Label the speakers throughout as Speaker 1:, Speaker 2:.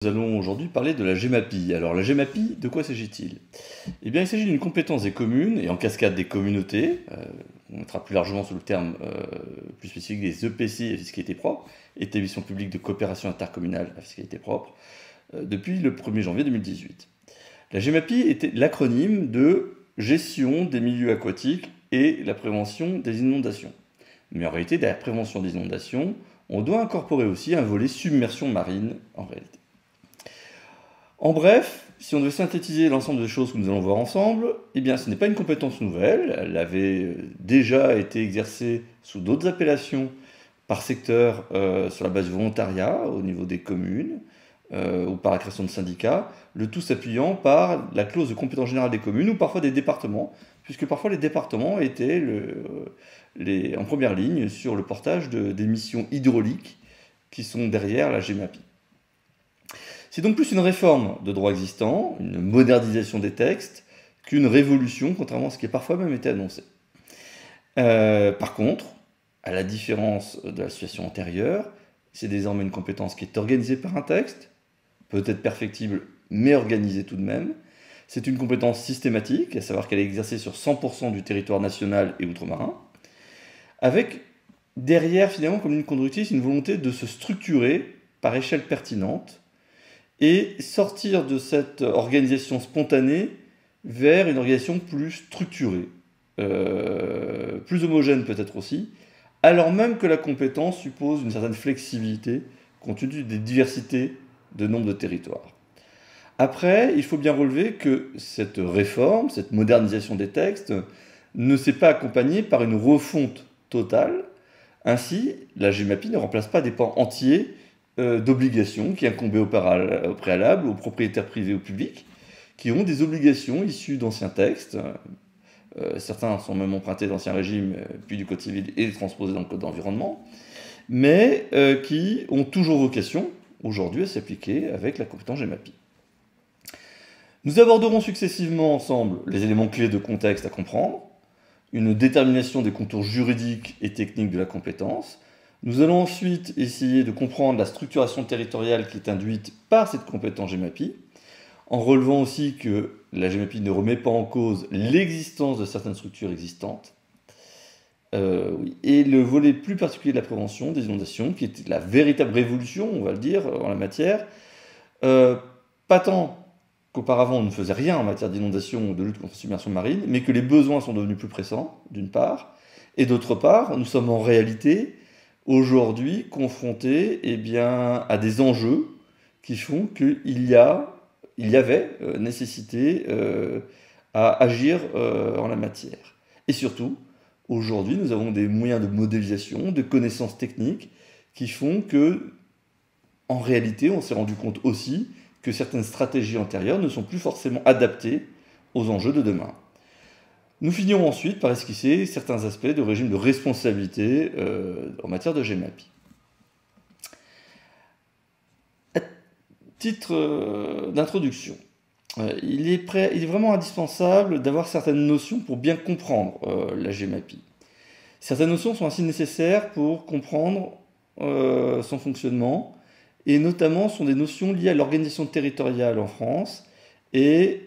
Speaker 1: Nous allons aujourd'hui parler de la GEMAPI. Alors la GEMAPI, de quoi s'agit-il? Eh bien, il s'agit d'une compétence des communes et en cascade des communautés. On mettra plus largement sous le terme plus spécifique des EPCI à fiscalité propre, établissements publics de coopération intercommunale à fiscalité propre, depuis le 1er janvier 2018. La GEMAPI était l'acronyme de Gestion des milieux aquatiques et la prévention des inondations. Mais en réalité, derrière prévention des inondations, on doit incorporer aussi un volet submersion marine en réalité. En bref, si on devait synthétiser l'ensemble des choses que nous allons voir ensemble, eh bien ce n'est pas une compétence nouvelle, elle avait déjà été exercée sous d'autres appellations par secteur sur la base du volontariat au niveau des communes ou par la création de syndicats, le tout s'appuyant par la clause de compétence générale des communes ou parfois des départements, puisque parfois les départements étaient en première ligne sur le portage des missions hydrauliques qui sont derrière la GEMAPI. C'est donc plus une réforme de droit existant, une modernisation des textes, qu'une révolution, contrairement à ce qui a parfois même été annoncé. Par contre, à la différence de la situation antérieure, c'est désormais une compétence qui est organisée par un texte, peut-être perfectible, mais organisée tout de même. C'est une compétence systématique, à savoir qu'elle est exercée sur 100% du territoire national et outre-marin, avec derrière, finalement, comme une conductrice, une volonté de se structurer par échelle pertinente, et sortir de cette organisation spontanée vers une organisation plus structurée, plus homogène peut-être aussi, alors même que la compétence suppose une certaine flexibilité compte tenu des diversités de nombre de territoires. Après, il faut bien relever que cette réforme, cette modernisation des textes, ne s'est pas accompagnée par une refonte totale. Ainsi, la GEMAPI ne remplace pas des pans entiers d'obligations qui incombaient au préalable aux propriétaires privés ou publics, qui ont des obligations issues d'anciens textes. Certains sont même empruntés d'anciens régimes, puis du Code civil et transposés dans le Code d'environnement, mais qui ont toujours vocation, aujourd'hui, à s'appliquer avec la compétence GEMAPI. Nous aborderons successivement ensemble les éléments clés de contexte à comprendre, une détermination des contours juridiques et techniques de la compétence. Nous allons ensuite essayer de comprendre la structuration territoriale qui est induite par cette compétence GEMAPI, en relevant aussi que la GEMAPI ne remet pas en cause l'existence de certaines structures existantes, et le volet plus particulier de la prévention des inondations, qui est la véritable révolution, on va le dire, en la matière, pas tant qu'auparavant on ne faisait rien en matière d'inondation ou de lutte contre la submersion marine, mais que les besoins sont devenus plus pressants, d'une part, et d'autre part, nous sommes en réalité aujourd'hui confrontés à des enjeux qui font qu'il y avait nécessité à agir en la matière. Et surtout, aujourd'hui, nous avons des moyens de modélisation, de connaissances techniques qui font que, en réalité, on s'est rendu compte aussi que certaines stratégies antérieures ne sont plus forcément adaptées aux enjeux de demain. Nous finirons ensuite par esquisser certains aspects de régime de responsabilité en matière de GEMAPI. À titre d'introduction, il est vraiment indispensable d'avoir certaines notions pour bien comprendre la GEMAPI. Certaines notions sont ainsi nécessaires pour comprendre son fonctionnement, et notamment sont des notions liées à l'organisation territoriale en France et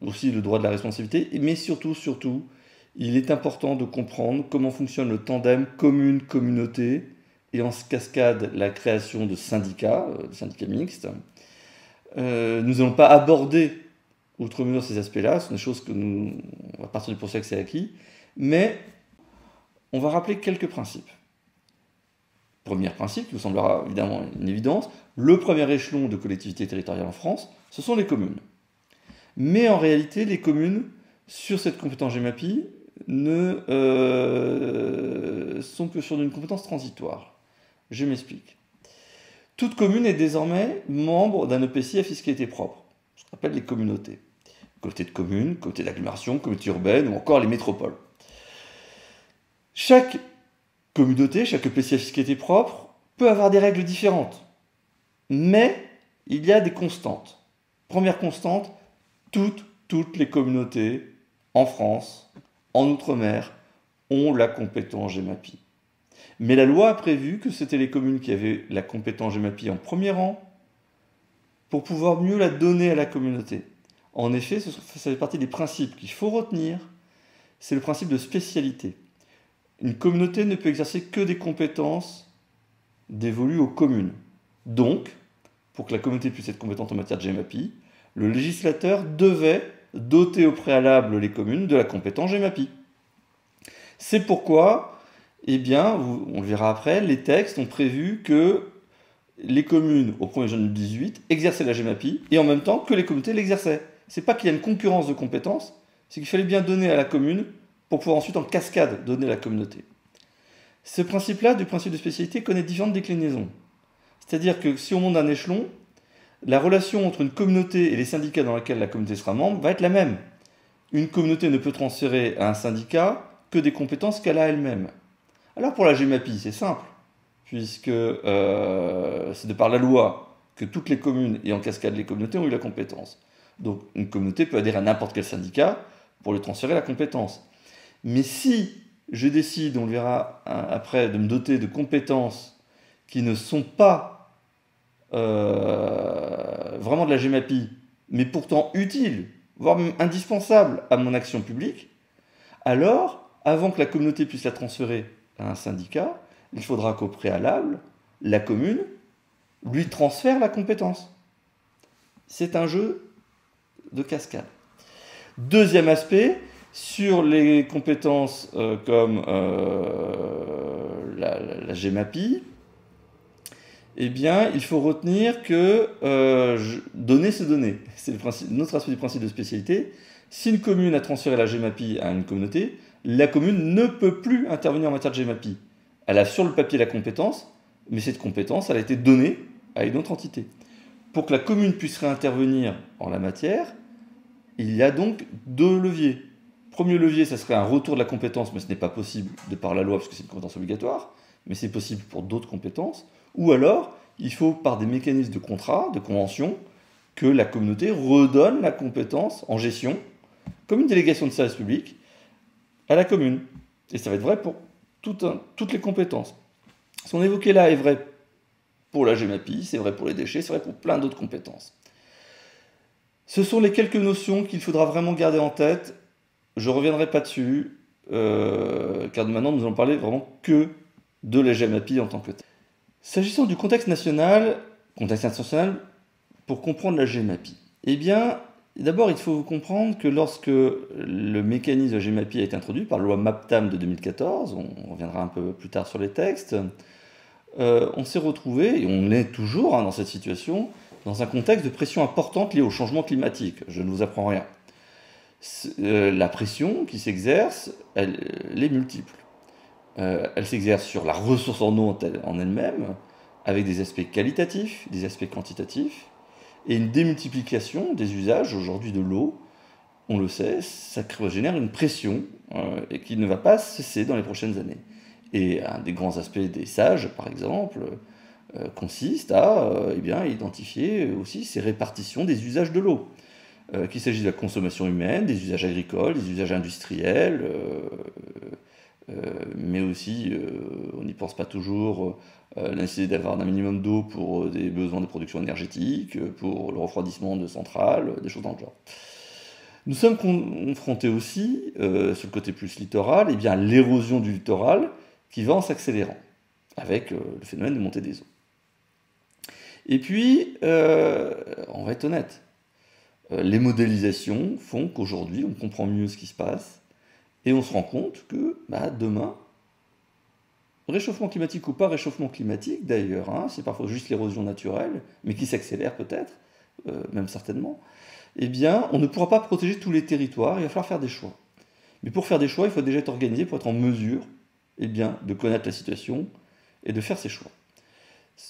Speaker 1: aussi le droit de la responsabilité, mais surtout, il est important de comprendre comment fonctionne le tandem commune-communauté et en cascade la création de syndicats mixtes. Nous n'allons pas aborder outre mesure ces aspects-là, ce sont des choses que on va partir du postulat que c'est acquis, mais on va rappeler quelques principes. Premier principe, qui vous semblera évidemment une évidence, le premier échelon de collectivité territoriale en France, ce sont les communes. Mais en réalité, les communes, sur cette compétence GEMAPI, ne sont que sur une compétence transitoire. Je m'explique. Toute commune est désormais membre d'un EPCI à fiscalité propre, ce qu'on appelle les communautés. Communauté de communes, communauté d'agglomération, communauté urbaine ou encore les métropoles. Chaque communauté, chaque EPCI à fiscalité propre, peut avoir des règles différentes. Mais il y a des constantes. Première constante, toutes les communautés en France, en Outre-mer, ont la compétence GEMAPI. Mais la loi a prévu que c'était les communes qui avaient la compétence GEMAPI en premier rang, pour pouvoir mieux la donner à la communauté. En effet, ça fait partie des principes qu'il faut retenir, c'est le principe de spécialité. Une communauté ne peut exercer que des compétences dévolues aux communes. Donc, pour que la communauté puisse être compétente en matière de GEMAPI, le législateur devait doter au préalable les communes de la compétence GEMAPI. C'est pourquoi, eh bien, on le verra après, les textes ont prévu que les communes, au 1er janvier 2018, exerçaient la GEMAPI et en même temps que les communautés l'exerçaient. C'est pas qu'il y a une concurrence de compétences, c'est qu'il fallait bien donner à la commune pour pouvoir ensuite en cascade donner à la communauté. Ce principe-là, du principe de spécialité, connaît différentes déclinaisons. C'est-à-dire que si on monte d'un échelon, la relation entre une communauté et les syndicats dans lesquels la communauté sera membre va être la même. Une communauté ne peut transférer à un syndicat que des compétences qu'elle a elle-même. Alors pour la GEMAPI, c'est simple, puisque c'est de par la loi que toutes les communes et en cascade les communautés ont eu la compétence. Donc une communauté peut adhérer à n'importe quel syndicat pour lui transférer la compétence. Mais si je décide, on le verra après, de me doter de compétences qui ne sont pas vraiment de la GEMAPI, mais pourtant utiles, voire même indispensables à mon action publique, alors, avant que la communauté puisse la transférer à un syndicat, il faudra qu'au préalable, la commune lui transfère la compétence. C'est un jeu de cascade. Deuxième aspect, sur les compétences comme la GEMAPI, eh bien, il faut retenir que donner, c'est donner. C'est notre aspect du principe de spécialité. Si une commune a transféré la GEMAPI à une communauté, la commune ne peut plus intervenir en matière de GEMAPI. Elle a sur le papier la compétence, mais cette compétence, elle a été donnée à une autre entité. Pour que la commune puisse réintervenir en la matière, il y a donc deux leviers. Premier levier, ça serait un retour de la compétence, mais ce n'est pas possible de par la loi, parce que c'est une compétence obligatoire, mais c'est possible pour d'autres compétences. Ou alors, il faut, par des mécanismes de contrat, de convention, que la communauté redonne la compétence en gestion, comme une délégation de service public, à la commune. Et ça va être vrai pour toutes les compétences. Ce qu'on évoquait là est vrai pour la GEMAPI, c'est vrai pour les déchets, c'est vrai pour plein d'autres compétences. Ce sont les quelques notions qu'il faudra vraiment garder en tête. Je ne reviendrai pas dessus, car maintenant nous allons parler vraiment que de la GEMAPI en tant que telle. S'agissant du contexte international, pour comprendre la GEMAPI, eh bien, d'abord il faut comprendre que lorsque le mécanisme de la GEMAPI a été introduit par la loi MAPTAM de 2014, on reviendra un peu plus tard sur les textes, on s'est retrouvé, et on est toujours dans cette situation, dans un contexte de pression importante liée au changement climatique. Je ne vous apprends rien. La pression qui s'exerce, elle est multiple. Elle s'exerce sur la ressource en eau en elle-même, avec des aspects qualitatifs, des aspects quantitatifs, et une démultiplication des usages aujourd'hui de l'eau. On le sait, ça génère une pression et qui ne va pas cesser dans les prochaines années. Et un des grands aspects des sages, par exemple, consiste à identifier aussi ces répartitions des usages de l'eau. Qu'il s'agisse de la consommation humaine, des usages agricoles, des usages industriels, mais aussi, on n'y pense pas toujours, la nécessité d'avoir un minimum d'eau pour des besoins de production énergétique, pour le refroidissement de centrales, des choses dans le genre. Nous sommes confrontés aussi, sur le côté plus littoral, à l'érosion du littoral qui va en s'accélérant, avec le phénomène de montée des eaux. Et puis, on va être honnête, les modélisations font qu'aujourd'hui, on comprend mieux ce qui se passe, et on se rend compte que demain, réchauffement climatique ou pas réchauffement climatique d'ailleurs, c'est parfois juste l'érosion naturelle, mais qui s'accélère peut-être, même certainement, on ne pourra pas protéger tous les territoires, il va falloir faire des choix. Mais pour faire des choix, il faut déjà être organisé pour être en mesure de connaître la situation et de faire ses choix.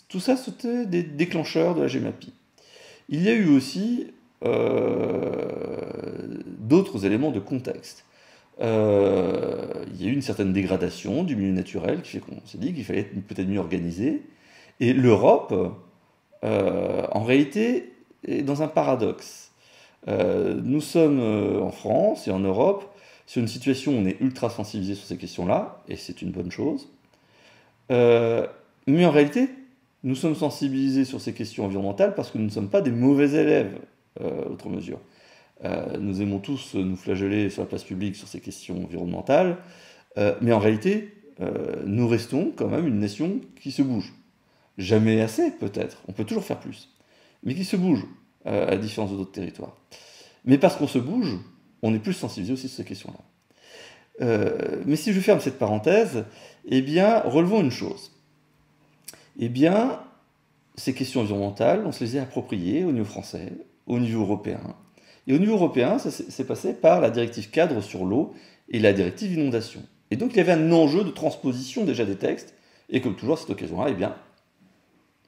Speaker 1: Tout ça, c'était des déclencheurs de la GEMAPI. Il y a eu aussi d'autres éléments de contexte. Il y a eu une certaine dégradation du milieu naturel qui fait qu'on s'est dit qu'il fallait être peut-être mieux organisé. Et l'Europe, en réalité, est dans un paradoxe. Nous sommes en France et en Europe sur une situation où on est ultra sensibilisé sur ces questions-là, et c'est une bonne chose. Mais en réalité, nous sommes sensibilisés sur ces questions environnementales parce que nous ne sommes pas des mauvais élèves, outre mesure. Nous aimons tous nous flageller sur la place publique sur ces questions environnementales, mais en réalité, nous restons quand même une nation qui se bouge. Jamais assez, peut-être, on peut toujours faire plus, mais qui se bouge, à la différence d'autres territoires. Mais parce qu'on se bouge, on est plus sensibilisé aussi sur ces questions-là. Mais si je ferme cette parenthèse, eh bien, relevons une chose. Eh bien, ces questions environnementales, on se les est appropriées au niveau français, au niveau européen. Et au niveau européen, ça s'est passé par la directive cadre sur l'eau et la directive inondation. Et donc, il y avait un enjeu de transposition déjà des textes, et comme toujours à cette occasion-là, eh bien,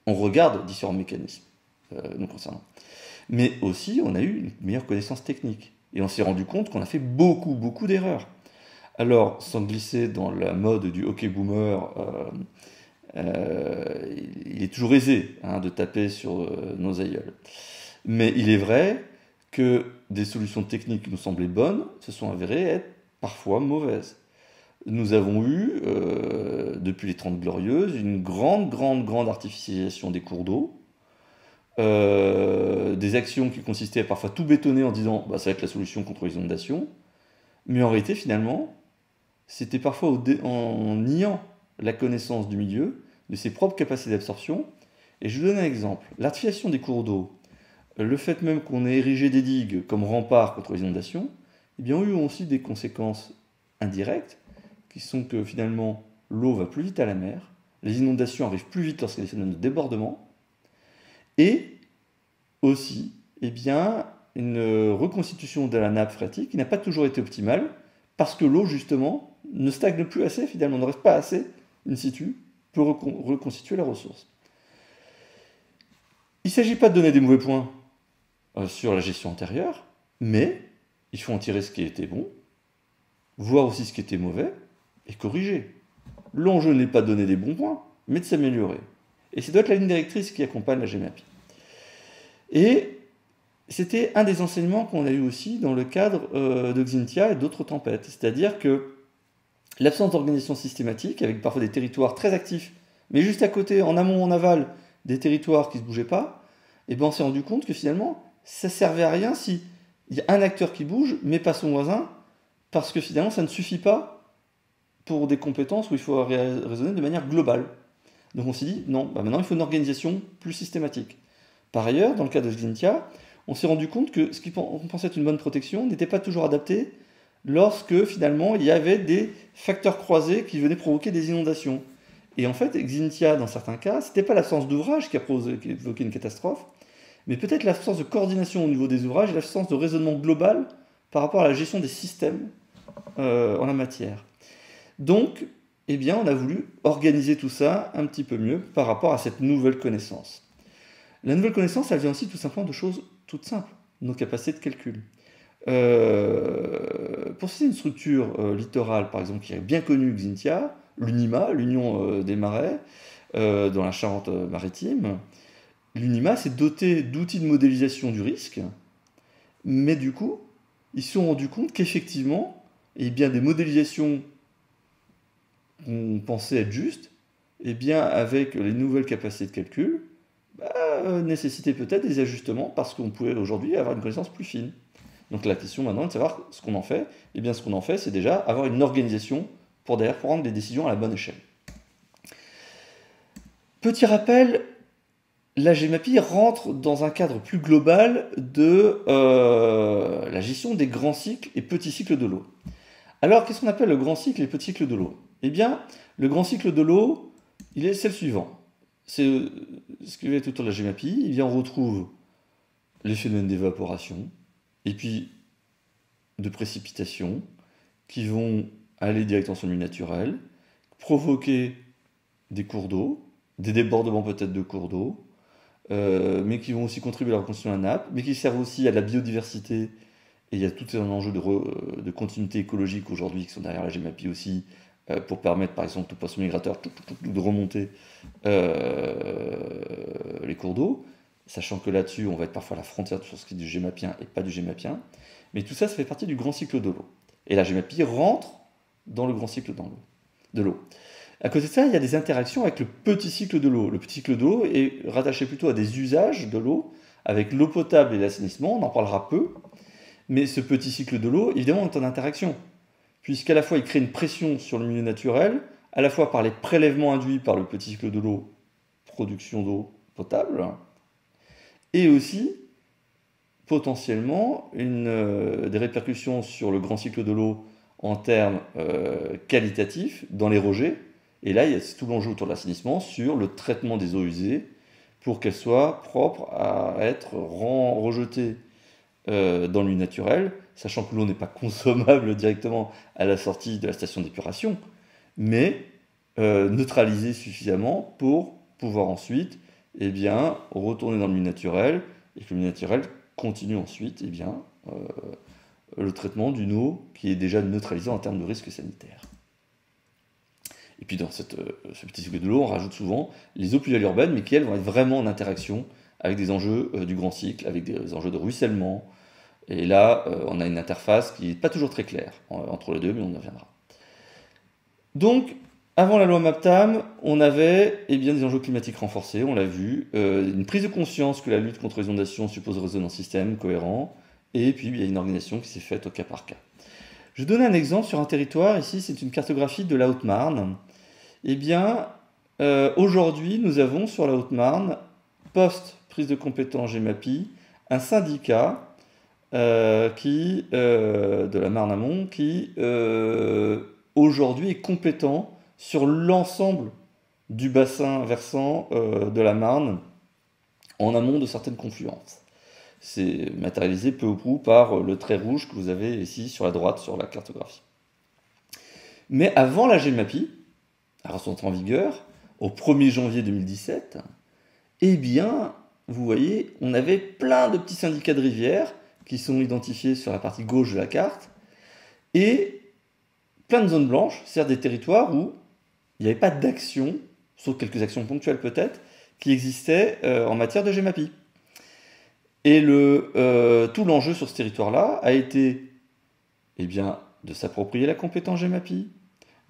Speaker 1: on regarde différents mécanismes nous concernant. Mais aussi, on a eu une meilleure connaissance technique. Et on s'est rendu compte qu'on a fait beaucoup d'erreurs. Alors, sans glisser dans la mode du hockey boomer, il est toujours aisé de taper sur nos aïeuls. Mais il est vrai que des solutions techniques qui nous semblaient bonnes se sont avérées être parfois mauvaises. Nous avons eu, depuis les 30 Glorieuses, une grande artificialisation des cours d'eau, des actions qui consistaient à parfois tout bétonner en disant bah, ça va être la solution contre les inondations, mais en réalité, finalement, c'était parfois en niant la connaissance du milieu, de ses propres capacités d'absorption. Et je vous donne un exemple. L'artificialisation des cours d'eau, le fait même qu'on ait érigé des digues comme rempart contre les inondations, eh bien, ont eu aussi des conséquences indirectes, qui sont que finalement, l'eau va plus vite à la mer, les inondations arrivent plus vite lorsqu'il y a des phénomènes de débordement, et aussi, eh bien, une reconstitution de la nappe phréatique qui n'a pas toujours été optimale, parce que l'eau, justement, ne stagne plus assez, finalement, ne reste pas assez in situ pour reconstituer la ressource. Il ne s'agit pas de donner des mauvais points sur la gestion antérieure, mais il faut en tirer ce qui était bon, voir aussi ce qui était mauvais, et corriger. L'enjeu n'est pas de donner des bons points, mais de s'améliorer. Et ça doit être la ligne directrice qui accompagne la GEMAPI. Et c'était un des enseignements qu'on a eu aussi dans le cadre de Xynthia et d'autres tempêtes. C'est-à-dire que l'absence d'organisation systématique, avec parfois des territoires très actifs, mais juste à côté, en amont, en aval, des territoires qui ne se bougeaient pas, et ben on s'est rendu compte que finalement, ça ne servait à rien s'il y a un acteur qui bouge, mais pas son voisin, parce que finalement, ça ne suffit pas pour des compétences où il faut raisonner de manière globale. Donc on s'est dit, non, bah maintenant il faut une organisation plus systématique. Par ailleurs, dans le cas de Xynthia, on s'est rendu compte que ce qu'on pensait être une bonne protection n'était pas toujours adapté lorsque finalement il y avait des facteurs croisés qui venaient provoquer des inondations. Et en fait, Xynthia, dans certains cas, ce n'était pas l'absence d'ouvrage qui a provoqué une catastrophe, mais peut-être l'absence de coordination au niveau des ouvrages et l'absence de raisonnement global par rapport à la gestion des systèmes en la matière. Donc, eh bien, on a voulu organiser tout ça un petit peu mieux par rapport à cette nouvelle connaissance. La nouvelle connaissance, elle vient aussi tout simplement de choses toutes simples, nos capacités de calcul. Pour citer une structure littorale, par exemple, qui est bien connue, Xynthia, l'UNIMA, l'Union des marais, dans la Charente-Maritime, l'UNIMA s'est doté d'outils de modélisation du risque, mais du coup, ils se sont rendus compte qu'effectivement, eh bien, des modélisations qu'on pensait être justes, eh bien, avec les nouvelles capacités de calcul, nécessitaient peut-être des ajustements parce qu'on pouvait aujourd'hui avoir une connaissance plus fine. Donc la question maintenant est de savoir ce qu'on en fait. Eh bien, ce qu'on en fait, c'est déjà avoir une organisation pour derrière prendre des décisions à la bonne échelle. Petit rappel, la GEMAPI rentre dans un cadre plus global de la gestion des grands cycles et petits cycles de l'eau. Alors, qu'est-ce qu'on appelle le grand cycle et le petit cycle de l'eau? Eh bien, le grand cycle de l'eau, c'est le suivant. C'est ce qui va être autour de la GEMAPI. Eh bien, on retrouve les phénomènes d'évaporation et puis de précipitation qui vont aller directement sur le milieu naturel, provoquer des cours d'eau, des débordements peut-être de cours d'eau, mais qui vont aussi contribuer à la reconstitution de la nappe, mais qui servent aussi à la biodiversité. Et il y a tout un enjeu de continuité écologique aujourd'hui qui sont derrière la GEMAPI aussi, pour permettre par exemple aux poissons migrateurs de remonter les cours d'eau, sachant que là-dessus on va être parfois à la frontière sur ce qui est du GEMAPien et pas du GEMAPien. Mais tout ça, ça fait partie du grand cycle de l'eau. Et la GEMAPI rentre dans le grand cycle de l'eau. À côté de ça, il y a des interactions avec le petit cycle de l'eau. Le petit cycle de l'eau est rattaché plutôt à des usages de l'eau, avec l'eau potable et l'assainissement, on en parlera peu. Mais ce petit cycle de l'eau, évidemment, est en interaction, puisqu'à la fois il crée une pression sur le milieu naturel, à la fois par les prélèvements induits par le petit cycle de l'eau, production d'eau potable, et aussi potentiellement des répercussions sur le grand cycle de l'eau en termes qualitatifs dans les rejets. Et là, il y a tout l'enjeu autour de l'assainissement sur le traitement des eaux usées pour qu'elles soient propres à être rejetées dans le milieu naturel, sachant que l'eau n'est pas consommable directement à la sortie de la station d'épuration, mais neutralisée suffisamment pour pouvoir ensuite retourner dans le milieu naturel et que le milieu naturel continue ensuite le traitement d'une eau qui est déjà neutralisée en termes de risque sanitaire. Et puis dans ce petit cycle de l'eau, on rajoute souvent les eaux pluviales urbaines, mais qui elles vont être vraiment en interaction avec des enjeux du grand cycle, avec des enjeux de ruissellement. Et là, on a une interface qui n'est pas toujours très claire entre les deux, mais on y reviendra. Donc, avant la loi MAPTAM, on avait des enjeux climatiques renforcés, on l'a vu, une prise de conscience que la lutte contre les inondations suppose de raisonner en système cohérent, et puis il y a une organisation qui s'est faite au cas par cas. Je vais donner un exemple sur un territoire, ici c'est une cartographie de la Haute-Marne. Aujourd'hui, nous avons sur la Haute-Marne, post-prise de compétence GEMAPI, un syndicat de la Marne-Amont qui aujourd'hui est compétent sur l'ensemble du bassin versant de la Marne en amont de certaines confluences. C'est matérialisé peu ou prou par le trait rouge que vous avez ici sur la droite sur la cartographie. Mais avant la GEMAPI, à son entrée en vigueur, au 1er janvier 2017, vous voyez, on avait plein de petits syndicats de rivières qui sont identifiés sur la partie gauche de la carte, et plein de zones blanches, c'est-à-dire des territoires où il n'y avait pas d'action, sauf quelques actions ponctuelles peut-être, qui existaient en matière de GEMAPI. Et tout l'enjeu sur ce territoire-là a été de s'approprier la compétence GEMAPI,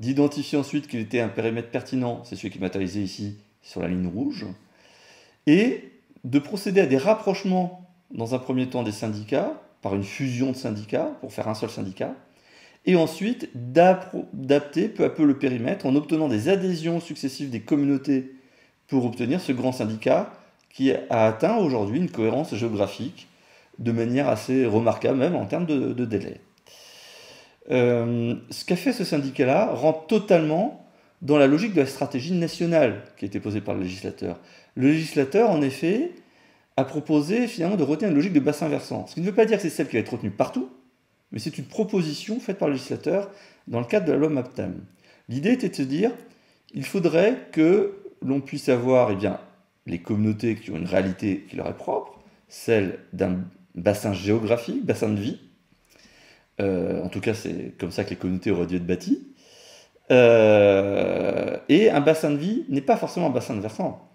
Speaker 1: d'identifier ensuite qu'il était un périmètre pertinent, c'est celui qui est matérialisé ici sur la ligne rouge, et de procéder à des rapprochements dans un premier temps des syndicats, par une fusion de syndicats, pour faire un seul syndicat, et ensuite d'adapter peu à peu le périmètre en obtenant des adhésions successives des communautés pour obtenir ce grand syndicat qui a atteint aujourd'hui une cohérence géographique de manière assez remarquable, même en termes de délai. Ce qu'a fait ce syndicat-là rentre totalement dans la logique de la stratégie nationale qui a été posée par le législateur. Le législateur, en effet, a proposé finalement de retenir une logique de bassin versant. Ce qui ne veut pas dire que c'est celle qui va être retenue partout, mais c'est une proposition faite par le législateur dans le cadre de la loi MAPTAM. L'idée était de se dire, il faudrait que l'on puisse avoir les communautés qui ont une réalité qui leur est propre, celle d'un bassin géographique, bassin de vie. En tout cas, c'est comme ça que les communautés auraient dû être bâties. Et un bassin de vie n'est pas forcément un bassin de versant.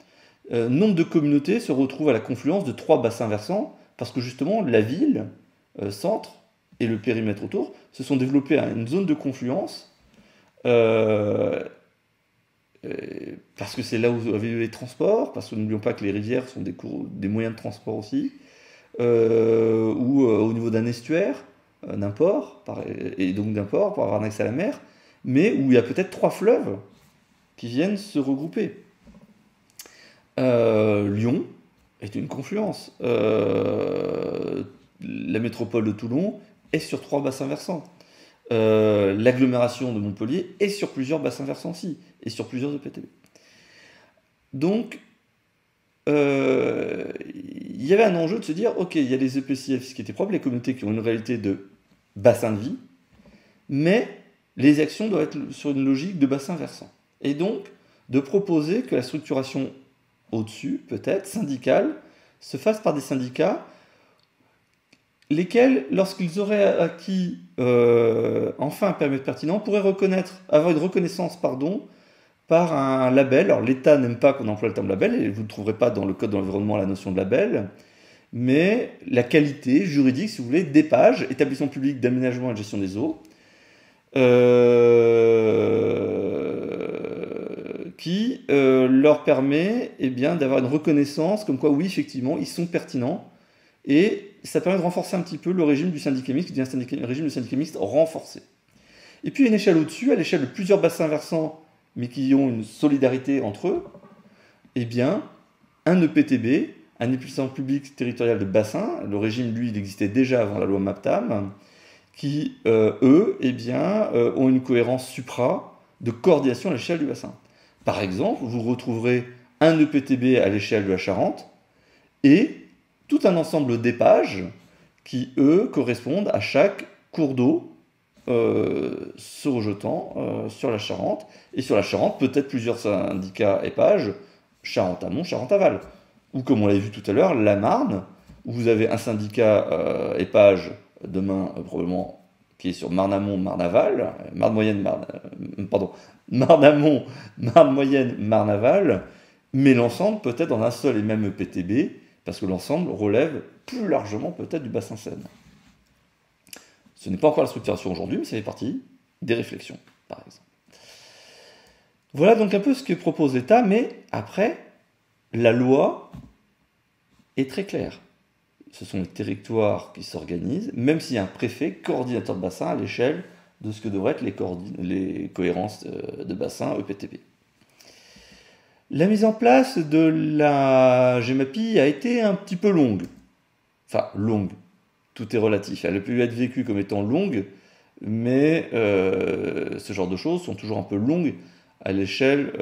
Speaker 1: Nombre de communautés se retrouvent à la confluence de 3 bassins versants, parce que justement, la ville, centre, et le périmètre autour, se sont développés à une zone de confluence, parce que c'est là où vous avez les transports, parce que n'oublions pas que les rivières sont des moyens de transport aussi, ou au niveau d'un estuaire, d'un port, et donc d'un port pour avoir un accès à la mer, mais où il y a peut-être 3 fleuves qui viennent se regrouper. Lyon est une confluence. La métropole de Toulon est sur 3 bassins versants. L'agglomération de Montpellier est sur plusieurs bassins versants aussi, et sur plusieurs EPTB. Donc, il y avait un enjeu de se dire, ok, il y a les EPCF qui étaient propres, les communautés qui ont une réalité de bassin de vie, mais les actions doivent être sur une logique de bassin versant. Et donc, de proposer que la structuration au-dessus, peut-être, syndicale, se fasse par des syndicats lesquels, lorsqu'ils auraient acquis enfin un périmètre pertinent, pourraient avoir une reconnaissance par un label. Alors l'État n'aime pas qu'on emploie le terme label, et vous ne trouverez pas dans le Code de l'environnement la notion de label, mais la qualité juridique, si vous voulez, d'EPAGE, établissement public d'aménagement et de gestion des eaux, leur permet d'avoir une reconnaissance comme quoi, oui, effectivement, ils sont pertinents. Et ça permet de renforcer un petit peu le régime du syndicat mixte, qui devient un régime de syndicat mixte renforcé. Et puis, à une échelle au-dessus, à l'échelle de plusieurs bassins versants, mais qui ont une solidarité entre eux, un EPTB, un établissement public territorial de bassin, le régime, lui, il existait déjà avant la loi MAPTAM, qui, ont une cohérence supra de coordination à l'échelle du bassin. Par exemple, vous retrouverez un EPTB à l'échelle de la Charente et tout un ensemble d'épages qui, eux, correspondent à chaque cours d'eau se rejetant sur la Charente. Et sur la Charente, peut-être plusieurs syndicats épages, Charente-Amont, Charente-Aval. Ou comme on l'a vu tout à l'heure, la Marne, où vous avez un syndicat épage, demain probablement, qui est sur Marne-Amont, Marne-Aval, Marne-Moyenne, Marne-Amont, Marne-Moyenne, Marne-Aval, mais l'ensemble peut-être dans un seul et même EPTB, parce que l'ensemble relève plus largement peut-être du bassin Seine. Ce n'est pas encore la structuration aujourd'hui, mais ça fait partie des réflexions, par exemple. Voilà donc un peu ce que propose l'État, mais après, la loi est très claire. Ce sont les territoires qui s'organisent, même s'il y a un préfet coordinateur de bassin à l'échelle de ce que devraient être les cohérences de bassin EPTB. La mise en place de la GEMAPI a été un petit peu longue. Enfin, longue. Tout est relatif. Elle a pu être vécue comme étant longue, mais ce genre de choses sont toujours un peu longues à l'échelle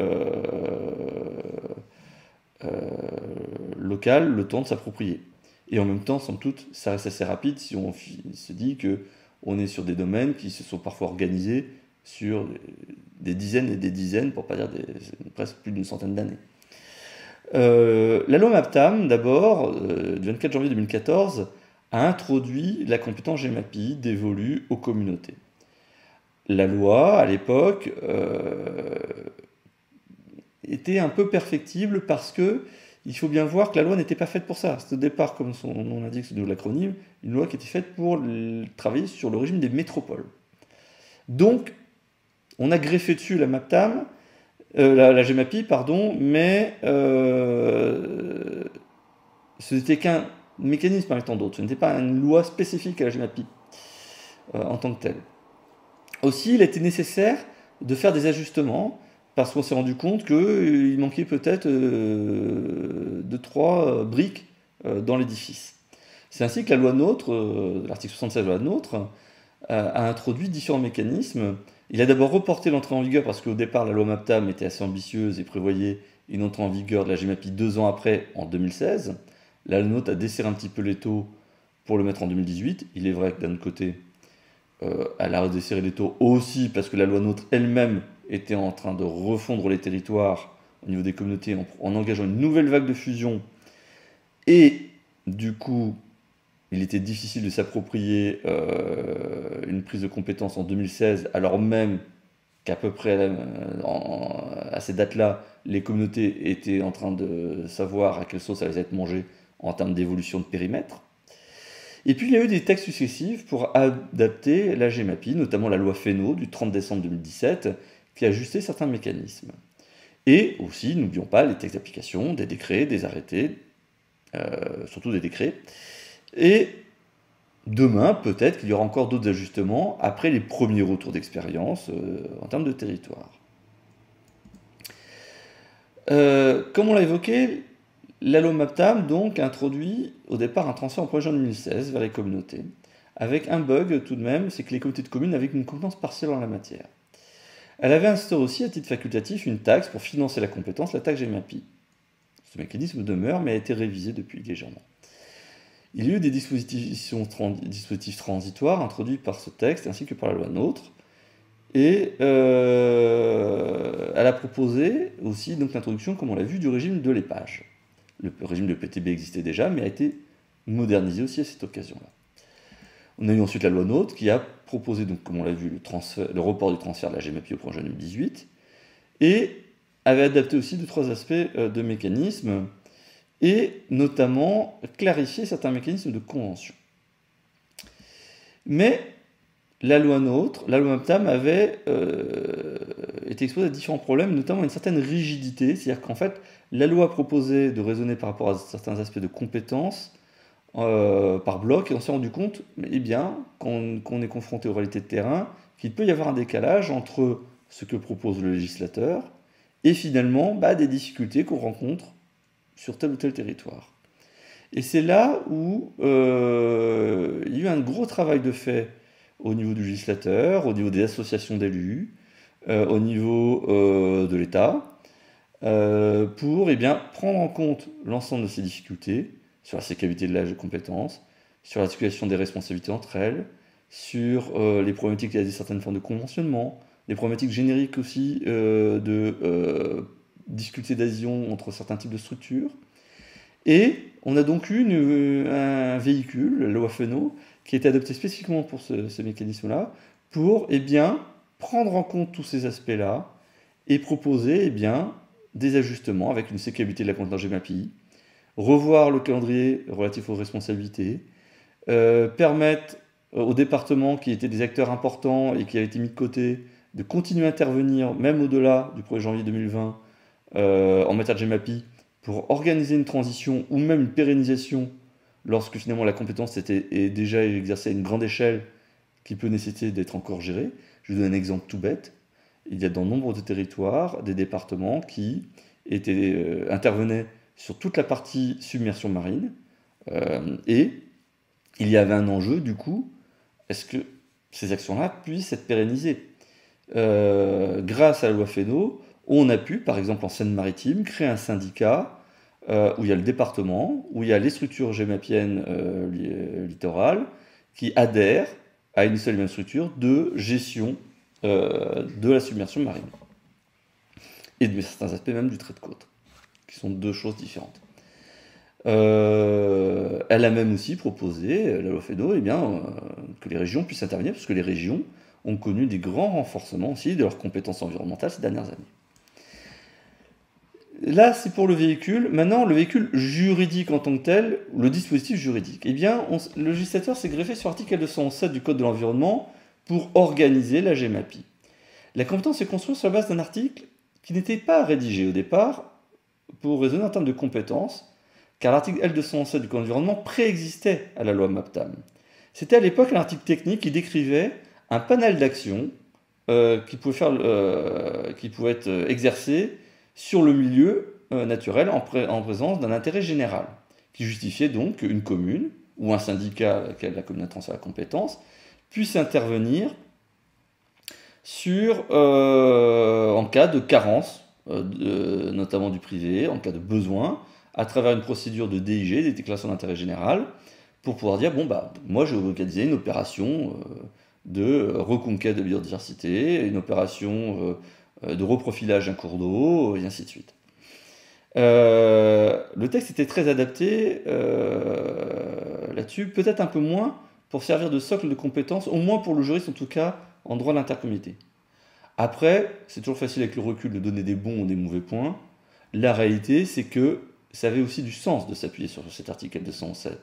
Speaker 1: locale, le temps de s'approprier. Et en même temps, somme toute, ça reste assez rapide si on se dit qu'on est sur des domaines qui se sont parfois organisés sur des dizaines et des dizaines, pour ne pas dire presque plus d'une centaine d'années. La loi MAPTAM, d'abord, du 24 janvier 2014, a introduit la compétence GEMAPI dévolue aux communautés. La loi, à l'époque, était un peu perfectible parce que il faut bien voir que la loi n'était pas faite pour ça. C'est au départ, comme son nom l'indique, c'est de l'acronyme, une loi qui était faite pour travailler sur le régime des métropoles. Donc, on a greffé dessus la MAPTAM, la GEMAPI, pardon, mais ce n'était qu'un mécanisme parmi tant d'autres. Ce n'était pas une loi spécifique à la GEMAPI en tant que telle. Aussi, il était nécessaire de faire des ajustements parce qu'on s'est rendu compte qu'il manquait peut-être 2-3 briques dans l'édifice. C'est ainsi que la loi NOTRe, l'article 76 de la loi NOTRe, a introduit différents mécanismes. Il a d'abord reporté l'entrée en vigueur parce qu'au départ, la loi MAPTAM était assez ambitieuse et prévoyait une entrée en vigueur de la GEMAPI 2 ans après, en 2016. La loi NOTRe a desserré un petit peu les taux pour le mettre en 2018. Il est vrai que d'un autre côté, elle a redesserré les taux aussi parce que la loi NOTRe elle-même était en train de refondre les territoires au niveau des communautés en engageant une nouvelle vague de fusion. Et du coup, il était difficile de s'approprier une prise de compétence en 2016, alors même qu'à peu près à ces dates-là, les communautés étaient en train de savoir à quelle sauce elles allaient être mangées en termes d'évolution de périmètre. Et puis il y a eu des textes successifs pour adapter la GEMAPI, notamment la loi Fesneau du 30 décembre 2017, qui a ajusté certains mécanismes. Et aussi, n'oublions pas, les textes d'application, des décrets, des arrêtés, surtout des décrets. Et demain, peut-être qu'il y aura encore d'autres ajustements après les premiers retours d'expérience en termes de territoire. Comme on l'a évoqué, la loi MAPTAM donc a introduit au départ un transfert en 1er juin 2016 vers les communautés, avec un bug tout de même, c'est que les communautés de communes avaient une compétence partielle en la matière. Elle avait instauré aussi à titre facultatif une taxe pour financer la compétence, la taxe GEMAPI. Ce mécanisme demeure mais a été révisé depuis légèrement. Il y a eu des dispositifs transitoires introduits par ce texte ainsi que par la loi NOTRe. Et elle a proposé aussi donc l'introduction, comme on l'a vu, du régime de l'épage. Le régime de PTB existait déjà, mais a été modernisé aussi à cette occasion-là. On a eu ensuite la loi NOTRe qui a proposé, donc, comme on l'a vu, le report du transfert de la GEMAPI au 1er juin 2018 et avait adapté aussi 2-3 aspects de mécanismes et notamment clarifié certains mécanismes de convention. Mais la loi NOTRe, la loi MAPTAM avait été exposé à différents problèmes, notamment une certaine rigidité, c'est-à-dire qu'en fait, la loi proposait de raisonner par rapport à certains aspects de compétences par bloc, et on s'est rendu compte, eh bien, qu'on est confronté aux réalités de terrain, qu'il peut y avoir un décalage entre ce que propose le législateur et finalement des difficultés qu'on rencontre sur tel ou tel territoire. Et c'est là où il y a eu un gros travail de fait au niveau du législateur, au niveau des associations d'élus, au niveau de l'État, pour prendre en compte l'ensemble de ces difficultés, sur la sécurité de la compétence, sur l'articulation des responsabilités entre elles, sur les problématiques liées à certaines formes de conventionnement, les problématiques génériques aussi de difficultés d'adhésion entre certains types de structures. Et on a donc eu un véhicule, la loi FENO, qui a été adopté spécifiquement pour ce mécanisme-là, pour prendre en compte tous ces aspects-là et proposer des ajustements avec une sécabilité de la compétence GEMAPI, revoir le calendrier relatif aux responsabilités, permettre aux départements qui étaient des acteurs importants et qui avaient été mis de côté de continuer à intervenir, même au-delà du 1er janvier 2020, en matière de GEMAPI, pour organiser une transition ou même une pérennisation lorsque finalement la compétence est déjà exercée à une grande échelle qui peut nécessiter d'être encore gérée. Je vous donne un exemple tout bête. Il y a dans nombre de territoires des départements qui intervenaient sur toute la partie submersion marine et il y avait un enjeu du coup, est-ce que ces actions-là puissent être pérennisées grâce à la loi FENO, on a pu, par exemple en Seine-Maritime, créer un syndicat où il y a le département, où il y a les structures gémapiennes littorales qui adhèrent à une seule et même structure de gestion de la submersion marine. Et de certains aspects même du trait de côte, qui sont deux choses différentes. Elle a même aussi proposé, la loi FENO, que les régions puissent intervenir, parce que les régions ont connu des grands renforcements aussi de leurs compétences environnementales ces dernières années. Là, c'est pour le véhicule. Maintenant, le véhicule juridique en tant que tel, le dispositif juridique. Le législateur s'est greffé sur l'article 207 du Code de l'environnement pour organiser la GEMAPI. La compétence est construite sur la base d'un article qui n'était pas rédigé au départ pour raisonner en termes de compétences, car l'article L207 du Code de l'environnement préexistait à la loi MAPTAM. C'était à l'époque un article technique qui décrivait un panel d'actions qui pouvait être exercées sur le milieu naturel en présence d'un intérêt général, qui justifiait donc qu'une commune ou un syndicat à laquelle la commune a transféré la compétence puisse intervenir en cas de carence, notamment du privé, en cas de besoin, à travers une procédure de DIG, des déclarations d'intérêt général, pour pouvoir dire, moi je vais organiser une opération de reconquête de biodiversité, une opération de reprofilage d'un cours d'eau, et ainsi de suite. Le texte était très adapté là-dessus, peut-être un peu moins pour servir de socle de compétences, au moins pour le juriste en tout cas, en droit de l'intercommunauté. Après, c'est toujours facile avec le recul de donner des bons ou des mauvais points. La réalité, c'est que ça avait aussi du sens de s'appuyer sur cet article 207 de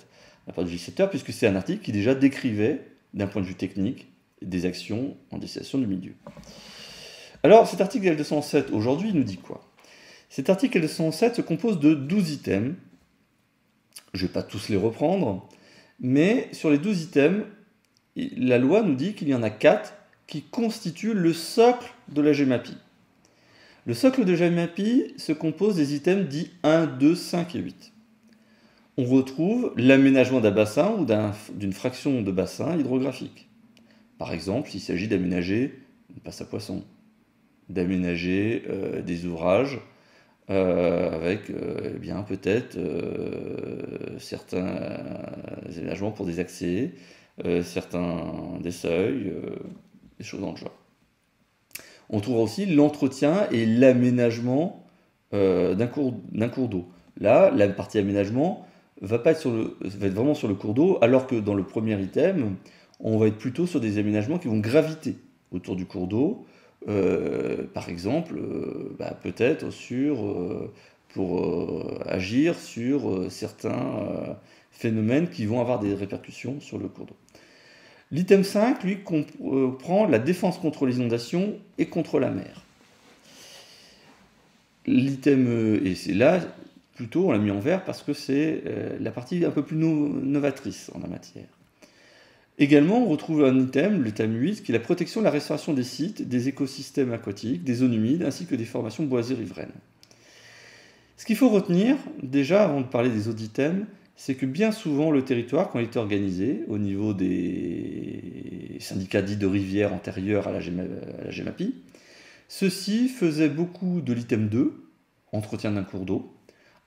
Speaker 1: la part du législateur, puisque c'est un article qui déjà décrivait, d'un point de vue technique, des actions en destination du milieu. Alors, cet article L207, aujourd'hui, il nous dit quoi? Cet article L207 se compose de 12 items. Je ne vais pas tous les reprendre, mais sur les 12 items, la loi nous dit qu'il y en a 4 qui constituent le socle de la GEMAPI. Le socle de GEMAPI se compose des items dits 1, 2, 5 et 8. On retrouve l'aménagement d'un bassin ou d'une fraction de bassin hydrographique. Par exemple, s'il s'agit d'aménager une passe à poissons, d'aménager des ouvrages avec peut-être certains aménagements pour des accès, des seuils, des choses dans le genre. On trouve aussi l'entretien et l'aménagement d'un cours d'eau. Là, la partie aménagement va être vraiment sur le cours d'eau, alors que dans le premier item, on va être plutôt sur des aménagements qui vont graviter autour du cours d'eau. Par exemple, peut-être pour agir sur certains phénomènes qui vont avoir des répercussions sur le cours d'eau. L'item 5, lui, comprend la défense contre les inondations et contre la mer. l'item, et c'est là, plutôt, on l'a mis en vert parce que c'est la partie un peu plus novatrice en la matière. Également, on retrouve un item, l'item 8, qui est la protection et la restauration des sites, des écosystèmes aquatiques, des zones humides, ainsi que des formations boisées riveraines. Ce qu'il faut retenir, déjà, avant de parler des autres items, c'est que bien souvent, le territoire, quand il est organisé, au niveau des syndicats dits de rivières antérieurs à la GEMAPI, ceux-ci faisaient beaucoup de l'item 2, entretien d'un cours d'eau,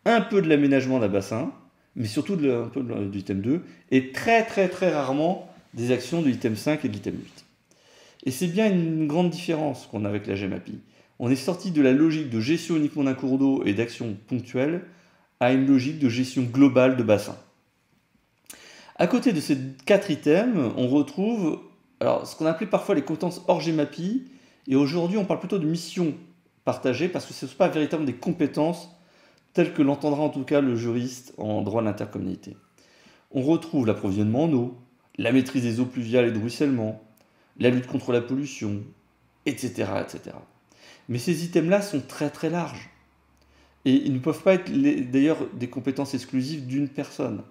Speaker 1: un peu de l'aménagement d'un bassin, mais surtout un peu de l'item 2, et très très très rarement des actions de l'item 5 et de l'item 8. Et c'est bien une grande différence qu'on a avec la GEMAPI. On est sorti de la logique de gestion uniquement d'un cours d'eau et d'action ponctuelle à une logique de gestion globale de bassin. À côté de ces 4 items, on retrouve alors, ce qu'on appelait parfois les compétences hors GEMAPI, et aujourd'hui on parle plutôt de missions partagées parce que ce ne sont pas véritablement des compétences telles que l'entendra en tout cas le juriste en droit de l'intercommunalité. On retrouve l'approvisionnement en eau, la maîtrise des eaux pluviales et de ruissellement, la lutte contre la pollution, etc. etc. Mais ces items-là sont très très larges. Et ils ne peuvent pas être d'ailleurs des compétences exclusives d'une personne.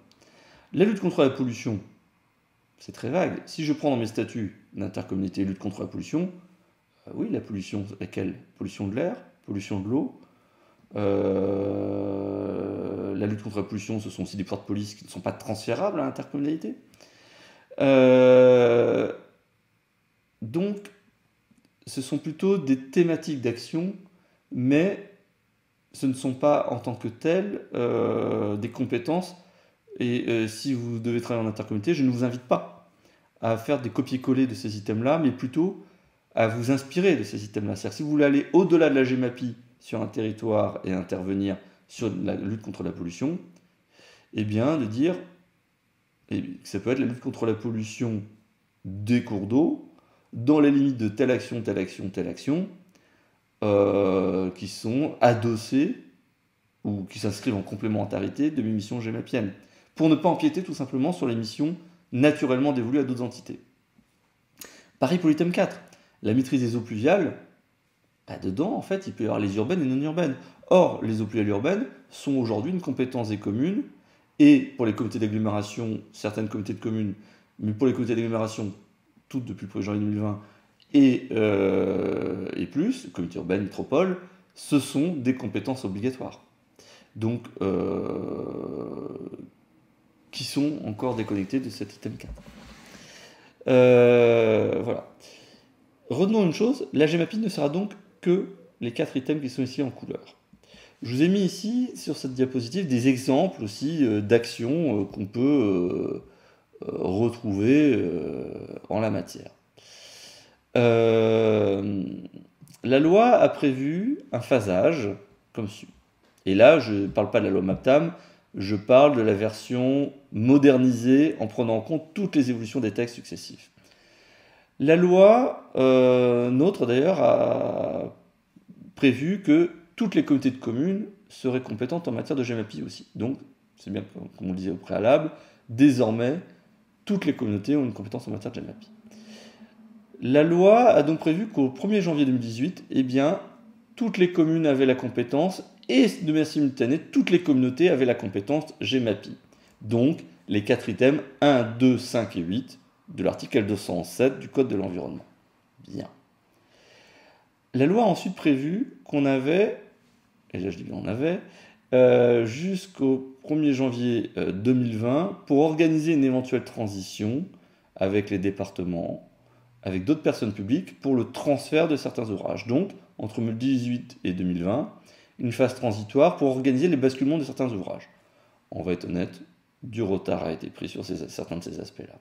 Speaker 1: La lutte contre la pollution, c'est très vague. Si je prends dans mes statuts d'intercommunalité lutte contre la pollution, oui, la pollution, laquelle? Pollution de l'air, pollution de l'eau. La lutte contre la pollution, ce sont aussi des pouvoirs de police qui ne sont pas transférables à l'intercommunalité. Donc, ce sont plutôt des thématiques d'action, mais ce ne sont pas en tant que telles des compétences. Et si vous devez travailler en intercommunauté, je ne vous invite pas à faire des copier-coller de ces items-là, mais plutôt à vous inspirer de ces items-là. C'est-à-dire si vous voulez aller au-delà de la GEMAPI sur un territoire et intervenir sur la lutte contre la pollution, eh bien de dire que ça peut être la lutte contre la pollution des cours d'eau, dans les limites de telle action, telle action, telle action, qui sont adossées ou qui s'inscrivent en complémentarité de mes missions GEMAPiennes, pour ne pas empiéter tout simplement sur les missions naturellement dévolues à d'autres entités. Pareil pour l'item 4, la maîtrise des eaux pluviales, dedans en fait il peut y avoir les urbaines et non urbaines. Or, les eaux pluviales urbaines sont aujourd'hui une compétence des communes, et pour les comités d'agglomération, certaines comités de communes, mais pour les comités d'agglomération, toutes depuis le 1er janvier 2020, et plus, comité urbain, métropole, ce sont des compétences obligatoires. Donc, qui sont encore déconnectées de cet item 4. Voilà. Retenons une chose, la GEMAPI ne sera donc que les 4 items qui sont ici en couleur. Je vous ai mis ici, sur cette diapositive, des exemples aussi d'actions qu'on peut retrouver en la matière. La loi a prévu un phasage comme suit. Et là, je ne parle pas de la loi MAPTAM, je parle de la version modernisée en prenant en compte toutes les évolutions des textes successifs. La loi, nôtre d'ailleurs, a prévu que toutes les communautés de communes seraient compétentes en matière de GEMAPI aussi. Donc, c'est bien comme on le disait au préalable, désormais, toutes les communautés ont une compétence en matière de GEMAPI. La loi a donc prévu qu'au 1er janvier 2018, eh bien, toutes les communes avaient la compétence et de manière simultanée, toutes les communautés avaient la compétence GEMAPI. Donc, les 4 items 1, 2, 5 et 8 de l'article 207 du Code de l'environnement. Bien. La loi a ensuite prévu qu'on avait, et là je dis bien on avait, jusqu'au 1er janvier 2020 pour organiser une éventuelle transition avec les départements, avec d'autres personnes publiques pour le transfert de certains ouvrages. Donc, entre 2018 et 2020, une phase transitoire pour organiser les basculements de certains ouvrages. On va être honnête, du retard a été pris sur certains de ces aspects-là.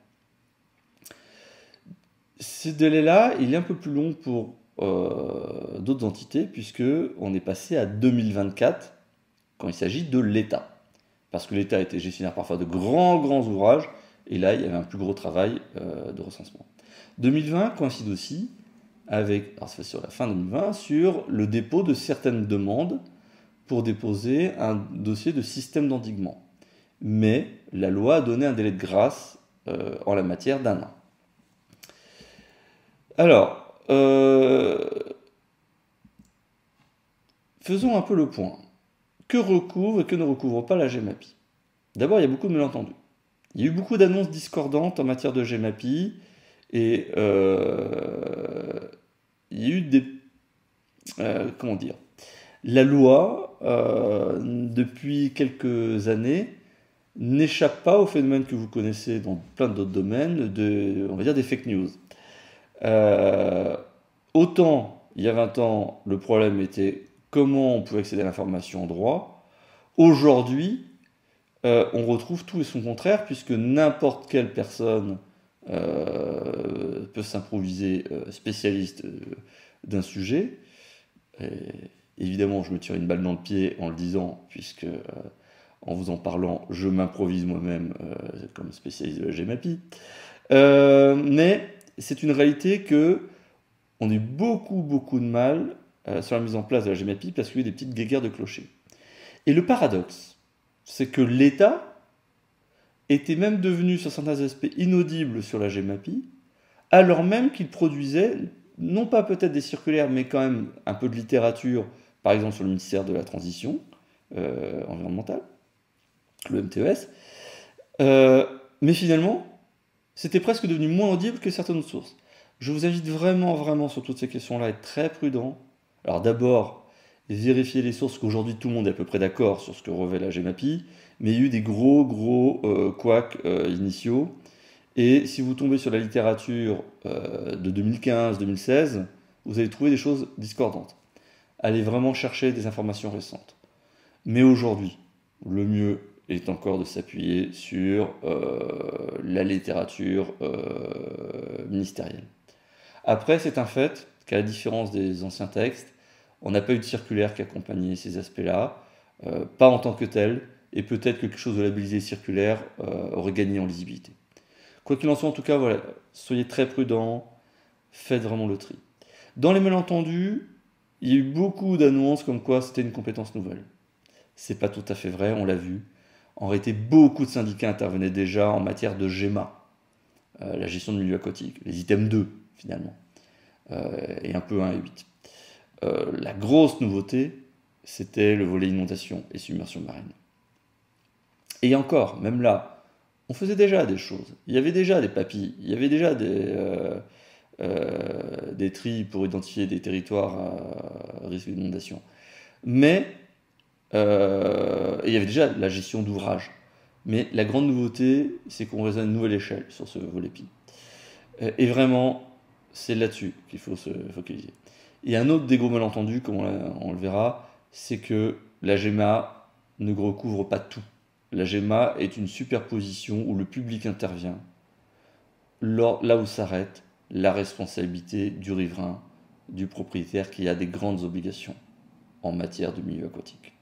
Speaker 1: Ce délai-là, il est un peu plus long pour d'autres entités, puisqu'on est passé à 2024 quand il s'agit de l'État. Parce que l'État était gestionnaire parfois de grands ouvrages, et là, il y avait un plus gros travail de recensement. 2020 coïncide aussi avec, alors c'est sur la fin 2020, sur le dépôt de certaines demandes pour déposer un dossier de système d'endiguement. Mais la loi a donné un délai de grâce en la matière d'1 an. Alors, faisons un peu le point. Que recouvre et que ne recouvre pas la GEMAPI? D'abord, il y a beaucoup de malentendus. Il y a eu beaucoup d'annonces discordantes en matière de GEMAPI et il y a eu des... comment dire? La loi, depuis quelques années, n'échappe pas au phénomène que vous connaissez dans plein d'autres domaines, on va dire des fake news. Euh, Autant, il y a 20 ans, le problème était comment on pouvait accéder à l'information en droit. Aujourd'hui, on retrouve tout et son contraire, puisque n'importe quelle personne peut s'improviser spécialiste d'un sujet. Et évidemment, je me tire une balle dans le pied en le disant, puisque en vous en parlant, je m'improvise moi-même comme spécialiste de la GEMAPI. Mais c'est une réalité que on a eu beaucoup de mal sur la mise en place de la GEMAPI parce qu'il y a eu des petites guéguerres de clochers. Et le paradoxe, c'est que l'État était même devenu sur certains aspects inaudible sur la GEMAPI, alors même qu'il produisait, non pas peut-être des circulaires, mais quand même un peu de littérature, par exemple sur le ministère de la Transition environnementale, le MTES, mais finalement, c'était presque devenu moins audible que certaines autres sources. Je vous invite vraiment sur toutes ces questions-là à être très prudent. Alors d'abord, vérifier les sources, qu'aujourd'hui tout le monde est à peu près d'accord sur ce que revêt la GEMAPI, mais il y a eu des gros couacs initiaux. Et si vous tombez sur la littérature de 2015-2016, vous allez trouver des choses discordantes. Allez vraiment chercher des informations récentes. Mais aujourd'hui, le mieux est encore de s'appuyer sur la littérature ministérielle. Après, c'est un fait qu'à la différence des anciens textes, on n'a pas eu de circulaire qui accompagnait ces aspects-là, pas en tant que tel, et peut-être que quelque chose de labellisé circulaire aurait gagné en lisibilité. Quoi qu'il en soit, en tout cas, voilà, soyez très prudents, faites vraiment le tri. Dans les malentendus, il y a eu beaucoup d'annonces comme quoi c'était une compétence nouvelle. C'est pas tout à fait vrai, on l'a vu. En réalité, beaucoup de syndicats intervenaient déjà en matière de GEMA, la gestion du milieu aquatique, les items 2 finalement, et un peu 1 et 8. La grosse nouveauté, c'était le volet inondation et submersion marine. Et encore, même là, on faisait déjà des choses. Il y avait déjà des papilles, il y avait déjà des tris pour identifier des territoires à risque d'inondation. Mais il y avait déjà la gestion d'ouvrage. Mais la grande nouveauté, c'est qu'on raisonne à une nouvelle échelle sur ce volet PI. Et vraiment, c'est là-dessus qu'il faut se focaliser. Et un autre des gros malentendus, comme on le verra, c'est que la GEMA ne recouvre pas tout. La GEMA est une superposition où le public intervient, là où s'arrête la responsabilité du riverain, du propriétaire qui a des grandes obligations en matière de milieu aquatique.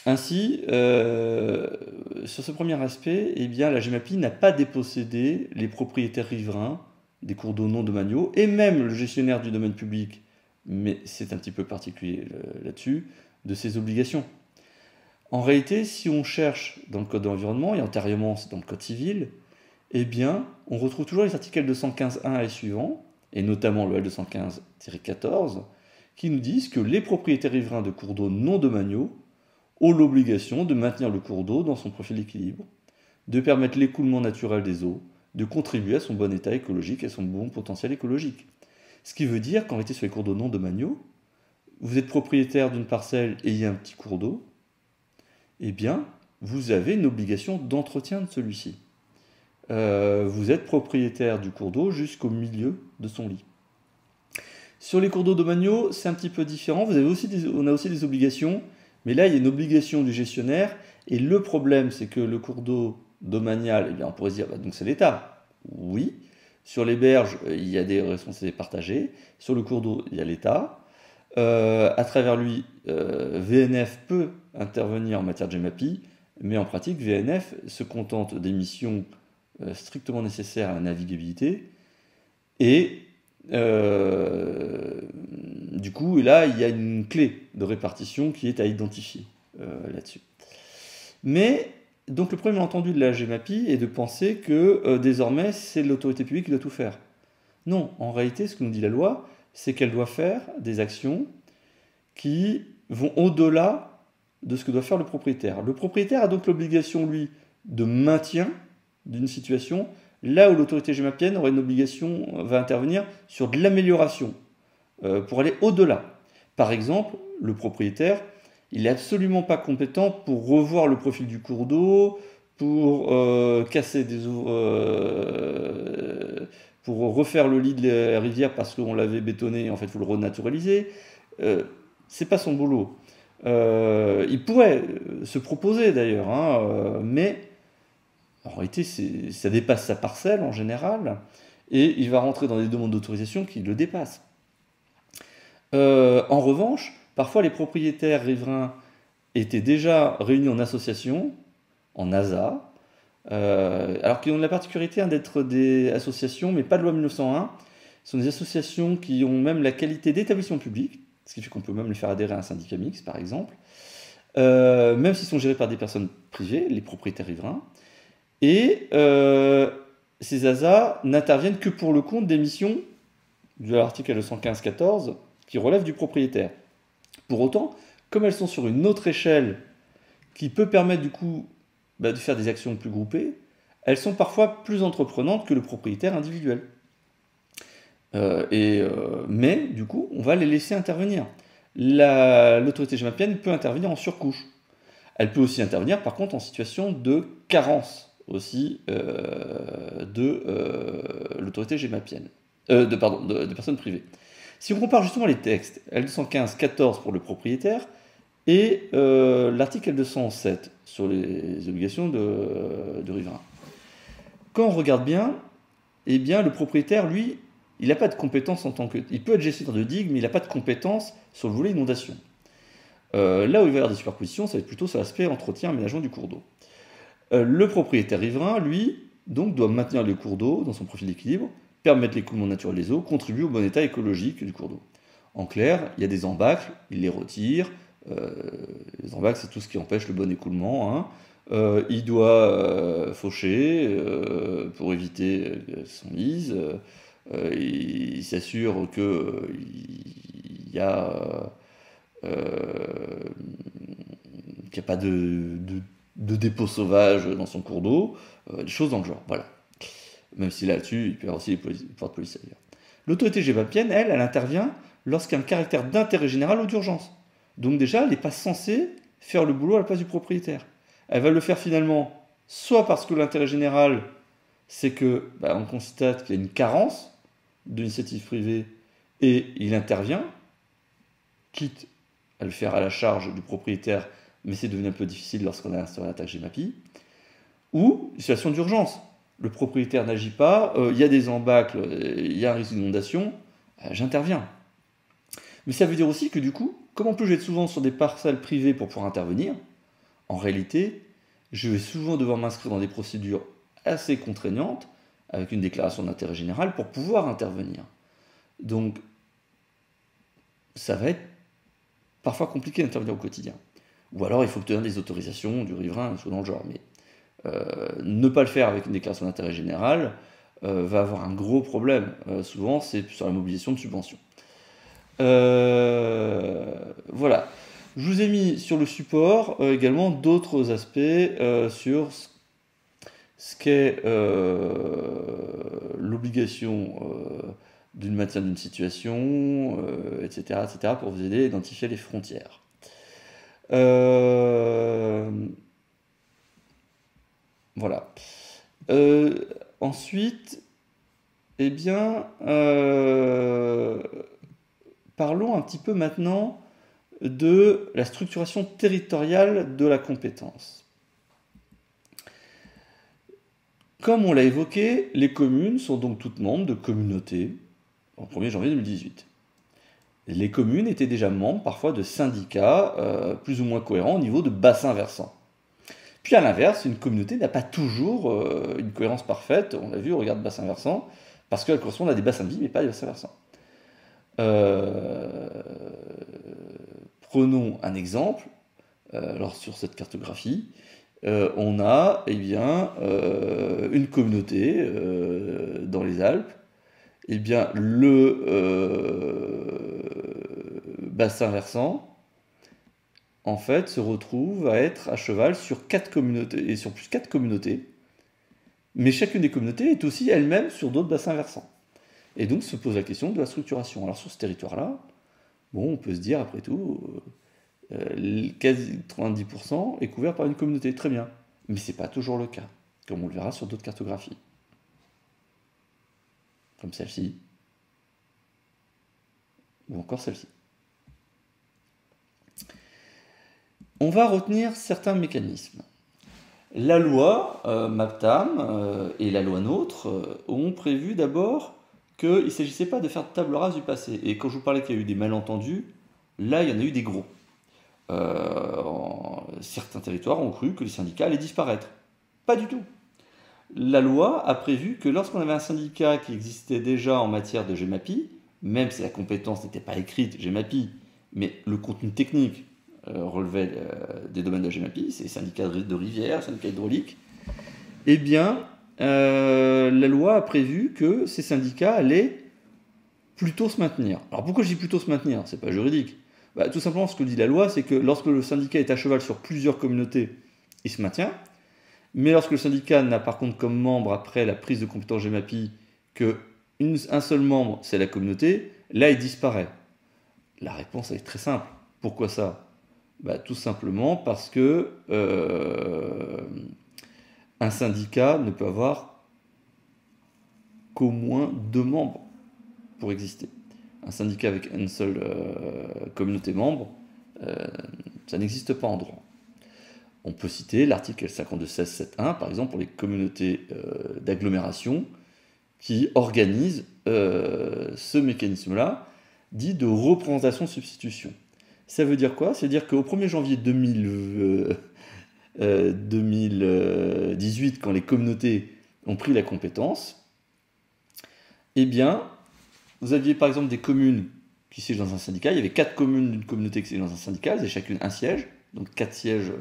Speaker 1: Ainsi, sur ce premier aspect, eh bien, la GEMAPI n'a pas dépossédé les propriétaires riverains des cours d'eau non domaniaux, et même le gestionnaire du domaine public, mais c'est un petit peu particulier là-dessus, de ses obligations. En réalité, si on cherche dans le Code de l'environnement, et antérieurement c'est dans le Code civil, eh bien, on retrouve toujours les articles 215.1 et suivants, et notamment le L215-14, qui nous disent que les propriétaires riverains de cours d'eau non domaniaux ont l'obligation de maintenir le cours d'eau dans son profil d'équilibre, de permettre l'écoulement naturel des eaux, de contribuer à son bon état écologique et à son bon potentiel écologique. Ce qui veut dire qu'en réalité, sur les cours d'eau non domaniaux, vous êtes propriétaire d'une parcelle et il y a un petit cours d'eau, eh bien, vous avez une obligation d'entretien de celui-ci. Vous êtes propriétaire du cours d'eau jusqu'au milieu de son lit. Sur les cours d'eau domaniaux, c'est un petit peu différent. On a aussi des obligations, mais là, il y a une obligation du gestionnaire. Et le problème, c'est que le cours d'eau domanial, eh bien, on pourrait se dire, donc c'est l'État. Oui. Sur les berges, il y a des responsabilités partagées. Sur le cours d'eau, il y a l'État. À travers lui, VNF peut intervenir en matière de GEMAPI, mais en pratique, VNF se contente des missions strictement nécessaires à la navigabilité. Et du coup, là, il y a une clé de répartition qui est à identifier là-dessus. Mais, donc le premier entendu de la GEMAPI est de penser que désormais, c'est l'autorité publique qui doit tout faire. Non, en réalité, ce que nous dit la loi, c'est qu'elle doit faire des actions qui vont au-delà de ce que doit faire le propriétaire. Le propriétaire a donc l'obligation, lui, de maintien d'une situation, là où l'autorité gemapienne aurait une obligation, va intervenir sur de l'amélioration, pour aller au-delà. Par exemple, le propriétaire, il n'est absolument pas compétent pour revoir le profil du cours d'eau, pour casser pour refaire le lit de la rivière parce qu'on l'avait bétonné, en fait, il faut le renaturaliser. C'est pas son boulot. Il pourrait se proposer d'ailleurs, hein, mais en réalité, ça dépasse sa parcelle en général, et il va rentrer dans des demandes d'autorisation qui le dépassent. En revanche, parfois les propriétaires riverains étaient déjà réunis en association, en ASA, alors qu'ils ont la particularité d'être des associations, mais pas de loi 1901. Ce sont des associations qui ont même la qualité d'établissement public, ce qui fait qu'on peut même les faire adhérer à un syndicat mixte, par exemple, même s'ils sont gérés par des personnes privées, les propriétaires riverains. Et ces ASA n'interviennent que pour le compte des missions de l'article 215-14 qui relèvent du propriétaire. Pour autant, comme elles sont sur une autre échelle qui peut permettre du coup de faire des actions plus groupées, elles sont parfois plus entreprenantes que le propriétaire individuel. Mais du coup, on va les laisser intervenir. L'autorité gemapienne peut intervenir en surcouche. Elle peut aussi intervenir par contre en situation de carence aussi de l'autorité gemapienne, de personnes privées. Si on compare justement les textes, L215-14 pour le propriétaire et l'article L207 sur les obligations de riverain. Quand on regarde bien, eh bien le propriétaire, lui, il n'a pas de compétence en tant que... Il peut être gestionnaire de digue, mais il n'a pas de compétence sur le volet inondation. Là où il va y avoir des superpositions, ça va être plutôt sur l'aspect entretien, aménagement du cours d'eau. Le propriétaire riverain, lui, donc, doit maintenir les cours d'eau dans son profil d'équilibre, permettre l'écoulement naturel des eaux, contribuer au bon état écologique du cours d'eau. En clair, il y a des embâcles, il les retire. Les embâcles, c'est tout ce qui empêche le bon écoulement, hein. Il doit faucher pour éviter son lise. Il s'assure qu'il n'y a pas de dépôt sauvage dans son cours d'eau, des choses dans le genre, voilà. Même si là-dessus, il peut y avoir aussi les pouvoirs de police d'ailleurs. L'autorité gemapienne, elle intervient lorsqu'il y a un caractère d'intérêt général ou d'urgence. Donc déjà, elle n'est pas censée faire le boulot à la place du propriétaire. Elle va le faire finalement, soit parce que l'intérêt général, c'est que on constate qu'il y a une carence de l'initiative privée et il intervient, quitte à le faire à la charge du propriétaire, mais c'est devenu un peu difficile lorsqu'on a instauré la taxe Gemapi, ou une situation d'urgence. Le propriétaire n'agit pas, il y a des embâcles, il y a un risque d'inondation, j'interviens. Mais ça veut dire aussi que du coup, comme en plus je vais être souvent sur des parcelles privées pour pouvoir intervenir, en réalité, je vais souvent devoir m'inscrire dans des procédures assez contraignantes, avec une déclaration d'intérêt général, pour pouvoir intervenir. Donc, ça va être parfois compliqué d'intervenir au quotidien. Ou alors, il faut obtenir des autorisations du riverain, des choses dans le genre. Mais ne pas le faire avec une déclaration d'intérêt général va avoir un gros problème. Souvent, c'est sur la mobilisation de subventions. Voilà. Je vous ai mis sur le support également d'autres aspects sur ce qu'est l'obligation d'une maintien d'une situation, etc., etc., pour vous aider à identifier les frontières. Voilà. Ensuite, eh bien, parlons un petit peu maintenant de la structuration territoriale de la compétence. Comme on l'a évoqué, les communes sont donc toutes membres de communautés au 1er janvier 2018. Les communes étaient déjà membres parfois de syndicats plus ou moins cohérents au niveau de bassins versants. Puis à l'inverse, une communauté n'a pas toujours une cohérence parfaite, on l'a vu au regard de bassins versants, parce qu'elle correspond à des bassins de vie mais pas à des bassins versants. Prenons un exemple. Alors sur cette cartographie, on a une communauté dans les Alpes eh bien, le bassin versant, en fait, se retrouve à être à cheval sur 4 communautés, et sur plus 4 communautés, mais chacune des communautés est aussi elle-même sur d'autres bassins versants. Et donc se pose la question de la structuration. Alors sur ce territoire-là, bon, on peut se dire, après tout, quasi 90% est couvert par une communauté, très bien. Mais ce n'est pas toujours le cas, comme on le verra sur d'autres cartographies. Comme celle-ci, ou encore celle-ci. On va retenir certains mécanismes. La loi MAPTAM et la loi NOTRe ont prévu d'abord qu'il ne s'agissait pas de faire de table rase du passé. Et quand je vous parlais qu'il y a eu des malentendus, là il y en a eu des gros. Certains territoires ont cru que les syndicats allaient disparaître. Pas du tout. La loi a prévu que lorsqu'on avait un syndicat qui existait déjà en matière de GEMAPI, même si la compétence n'était pas écrite GEMAPI, mais le contenu technique relevait des domaines de la GEMAPI, c'est les syndicats de rivières, syndicats hydrauliques, eh bien, la loi a prévu que ces syndicats allaient plutôt se maintenir. Alors pourquoi je dis plutôt se maintenir? C'est pas juridique. Bah, tout simplement, ce que dit la loi, c'est que lorsque le syndicat est à cheval sur plusieurs communautés, il se maintient. Mais lorsque le syndicat n'a par contre comme membre, après la prise de compétence GEMAPI, qu'un seul membre, c'est la communauté, là il disparaît. La réponse est très simple. Pourquoi ça? Bah, tout simplement parce que un syndicat ne peut avoir qu'au moins 2 membres pour exister. Un syndicat avec une seule communauté membre, ça n'existe pas en droit. On peut citer l'article L5216-7.1, par exemple, pour les communautés d'agglomération qui organisent ce mécanisme-là, dit de représentation-substitution. Ça veut dire quoi? C'est-à-dire qu'au 1er janvier 2018, quand les communautés ont pris la compétence, eh bien, vous aviez par exemple des communes qui siègent dans un syndicat. Il y avait 4 communes d'une communauté qui siègent dans un syndicat. Elles avaient chacune un siège, donc 4 sièges,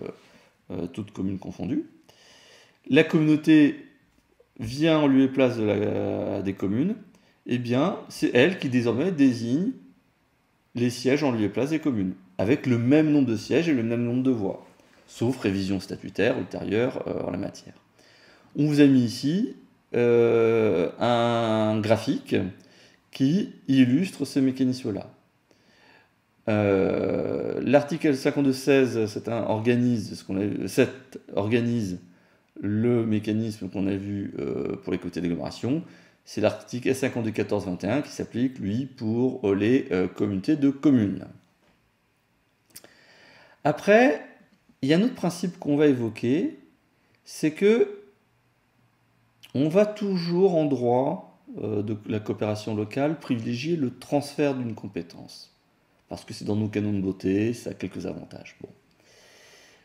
Speaker 1: toutes communes confondues. La communauté vient en lieu et place des communes. Eh bien, c'est elle qui désormais désigne les sièges en lieu et place des communes, avec le même nombre de sièges et le même nombre de voix, sauf révision statutaire ultérieure en la matière. On vous a mis ici un graphique qui illustre ce mécanisme-là. L'article 52.16 organise le mécanisme qu'on a vu pour les comités d'agglomération. C'est l'article S52.14.21 qui s'applique, lui, pour les communautés de communes. Après, il y a un autre principe qu'on va évoquer, c'est que on va toujours en droit de la coopération locale privilégier le transfert d'une compétence. Parce que c'est dans nos canons de beauté, ça a quelques avantages. Bon.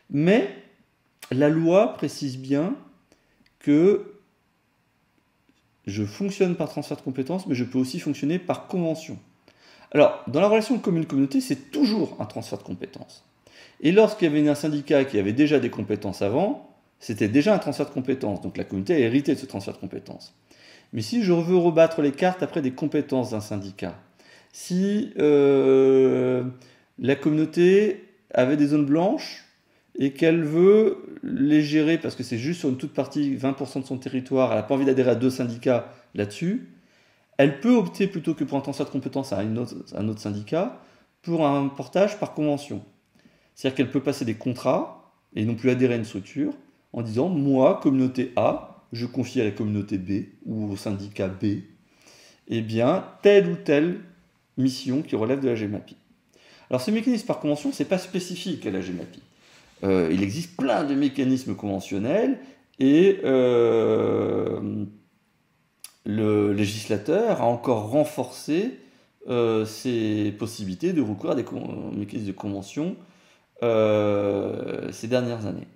Speaker 1: Mais la loi précise bien que je fonctionne par transfert de compétences, mais je peux aussi fonctionner par convention. Alors, dans la relation commune-communauté, c'est toujours un transfert de compétences. Et lorsqu'il y avait un syndicat qui avait déjà des compétences avant, c'était déjà un transfert de compétences. Donc la communauté a hérité de ce transfert de compétences. Mais si je veux rebattre les cartes après des compétences d'un syndicat, si la communauté avait des zones blanches et qu'elle veut les gérer parce que c'est juste sur une toute partie, 20% de son territoire, elle n'a pas envie d'adhérer à 2 syndicats là-dessus, elle peut opter plutôt que pour un transfert de compétences à un autre syndicat pour un portage par convention. C'est-à-dire qu'elle peut passer des contrats et non plus adhérer à une structure en disant « moi, communauté A, je confie à la communauté B ou au syndicat B, eh bien, telle ou telle mission qui relève de la GEMAPI. » Alors, ce mécanisme par convention, ce n'est pas spécifique à la GEMAPI. Il existe plein de mécanismes conventionnels et le législateur a encore renforcé ses possibilités de recourir à des mécanismes de convention ces dernières années.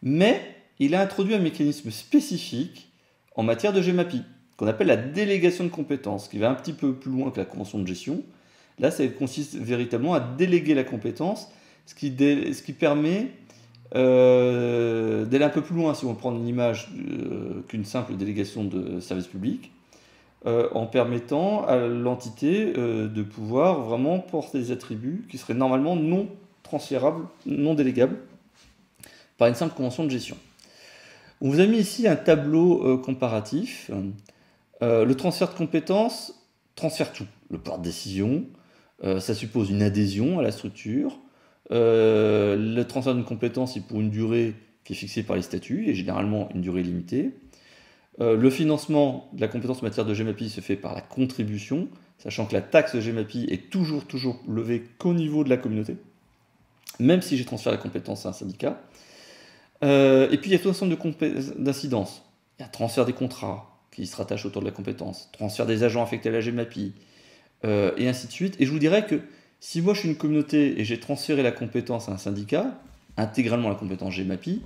Speaker 1: Mais il a introduit un mécanisme spécifique en matière de GEMAPI, qu'on appelle la délégation de compétences, qui va un petit peu plus loin que la convention de gestion. Là, ça consiste véritablement à déléguer la compétence, ce qui permet d'aller un peu plus loin, si on prend une image qu'une simple délégation de service public, en permettant à l'entité de pouvoir vraiment porter des attributs qui seraient normalement non transférables, non délégables, par une simple convention de gestion. On vous a mis ici un tableau comparatif. Le transfert de compétences transfère tout. Le pouvoir de décision, ça suppose une adhésion à la structure. Le transfert d'une compétence est pour une durée qui est fixée par les statuts, et généralement une durée limitée. Le financement de la compétence en matière de GEMAPI se fait par la contribution, sachant que la taxe GEMAPI est toujours levée qu'au niveau de la communauté, même si j'ai transféré la compétence à un syndicat. Et puis il y a tout un ensemble d'incidences. Il y a transfert des contrats qui se rattachent autour de la compétence, transfert des agents affectés à la GEMAPI, et ainsi de suite. Et je vous dirais que si moi je suis une communauté et j'ai transféré la compétence à un syndicat, intégralement la compétence GEMAPI,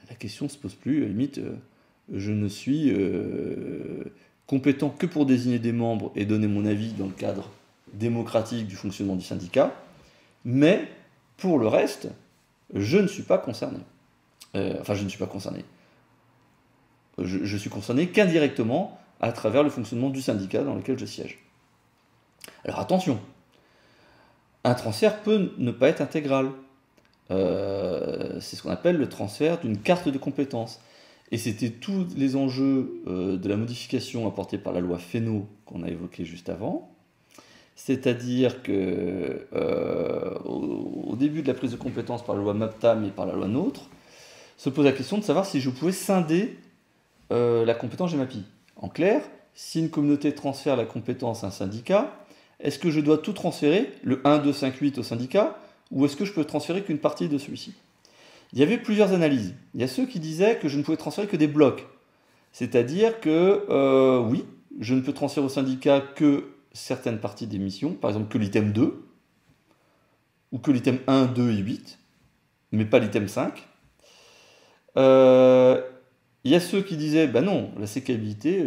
Speaker 1: la question ne se pose plus, à la limite, je ne suis compétent que pour désigner des membres et donner mon avis dans le cadre démocratique du fonctionnement du syndicat, mais pour le reste, je ne suis pas concerné. Enfin, je ne suis pas concerné. Je suis concerné qu'indirectement à travers le fonctionnement du syndicat dans lequel je siège. Alors attention, un transfert peut ne pas être intégral. C'est ce qu'on appelle le transfert d'une carte de compétences. Et c'était tous les enjeux de la modification apportée par la loi Fesneau qu'on a évoquée juste avant. C'est-à-dire que au début de la prise de compétences par la loi MAPTAM et par la loi NOTRe, se pose la question de savoir si je pouvais scinder la compétence GEMAPI. En clair, si une communauté transfère la compétence à un syndicat, est-ce que je dois tout transférer, le 1, 2, 5, 8 au syndicat, ou est-ce que je peux transférer qu'une partie de celui-ci? Il y avait plusieurs analyses. Il y a ceux qui disaient que je ne pouvais transférer que des blocs. C'est-à-dire que, oui, je ne peux transférer au syndicat que certaines parties des missions, par exemple que l'item 2, ou que l'item 1, 2 et 8, mais pas l'item 5. Il y a ceux qui disaient, ben non, la sécabilité,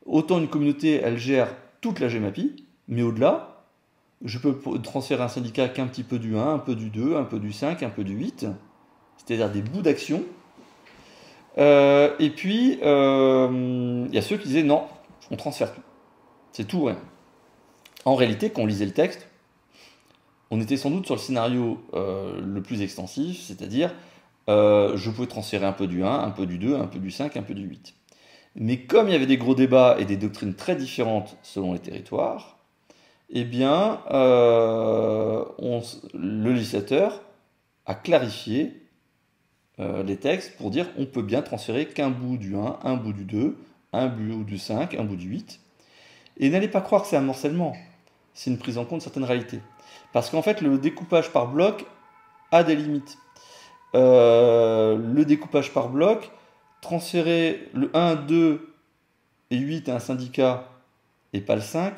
Speaker 1: autant une communauté, elle gère toute la GEMAPI, mais au-delà, je peux transférer un syndicat qu'un petit peu du 1, un peu du 2, un peu du 5, un peu du 8, c'est-à-dire des bouts d'action. Et puis, il y a ceux qui disaient, non, on transfère tout. C'est tout, ouais. En réalité, quand on lisait le texte, on était sans doute sur le scénario le plus extensif, c'est-à-dire je pouvais transférer un peu du 1, un peu du 2, un peu du 5, un peu du 8. Mais comme il y avait des gros débats et des doctrines très différentes selon les territoires, eh bien, le législateur a clarifié les textes pour dire on peut bien transférer qu'un bout du 1, un bout du 2, un bout du 5, un bout du 8. Et n'allez pas croire que c'est un morcellement, c'est une prise en compte de certaines réalités. Parce qu'en fait, le découpage par bloc a des limites. Le découpage par bloc, transférer le 1, 2 et 8 à un syndicat et pas le 5,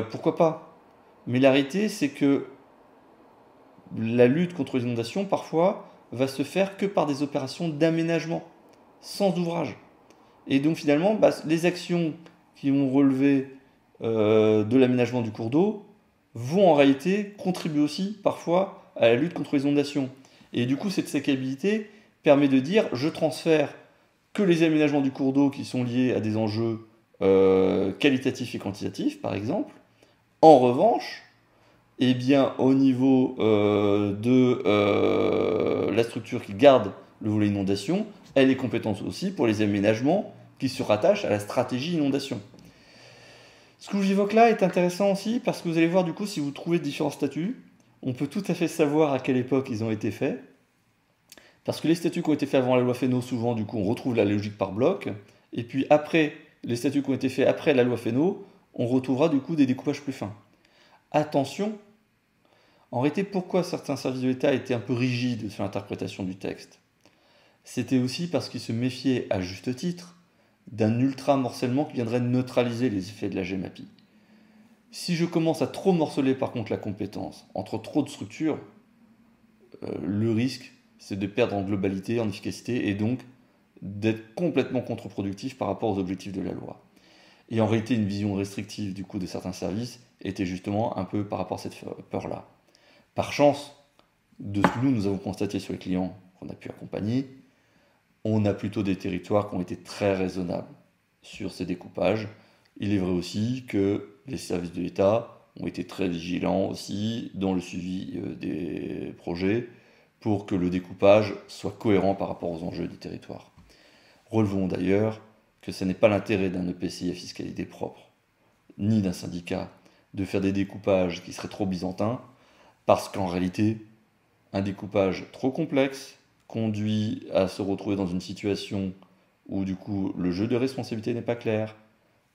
Speaker 1: pourquoi pas? Mais la réalité, c'est que la lutte contre les inondations, parfois, va se faire que par des opérations d'aménagement, sans ouvrage. Et donc finalement, les actions qui ont relevé de l'aménagement du cours d'eau vont en réalité contribuer aussi parfois à la lutte contre les inondations. Et du coup, cette sécabilité permet de dire je transfère que les aménagements du cours d'eau qui sont liés à des enjeux qualitatifs et quantitatifs, par exemple. En revanche, eh bien, au niveau de la structure qui garde le volet inondation, elle est compétente aussi pour les aménagements qui se rattachent à la stratégie inondation. Ce que je vous évoque là est intéressant aussi parce que vous allez voir du coup si vous trouvez différents statuts, on peut tout à fait savoir à quelle époque ils ont été faits. Parce que les statuts qui ont été faits avant la loi Fesneau, souvent du coup on retrouve la logique par bloc. Et puis après, les statuts qui ont été faits après la loi Fesneau, on retrouvera du coup des découpages plus fins. Attention, en réalité pourquoi certains services de l'État étaient un peu rigides sur l'interprétation du texte? C'était aussi parce qu'ils se méfiaient à juste titre d'un ultra-morcellement qui viendrait neutraliser les effets de la GEMAPI. Si je commence à trop morceler par contre la compétence entre trop de structures, le risque c'est de perdre en globalité, en efficacité et donc d'être complètement contre-productif par rapport aux objectifs de la loi. Et en réalité, une vision restrictive du coup de certains services était justement un peu par rapport à cette peur-là. Par chance, de ce que nous avons constaté sur les clients qu'on a pu accompagner, on a plutôt des territoires qui ont été très raisonnables sur ces découpages. Il est vrai aussi que les services de l'État ont été très vigilants aussi dans le suivi des projets pour que le découpage soit cohérent par rapport aux enjeux du territoire. Relevons d'ailleurs que ce n'est pas l'intérêt d'un EPCI à fiscalité propre, ni d'un syndicat, de faire des découpages qui seraient trop byzantins, parce qu'en réalité, un découpage trop complexe conduit à se retrouver dans une situation où du coup le jeu de responsabilité n'est pas clair,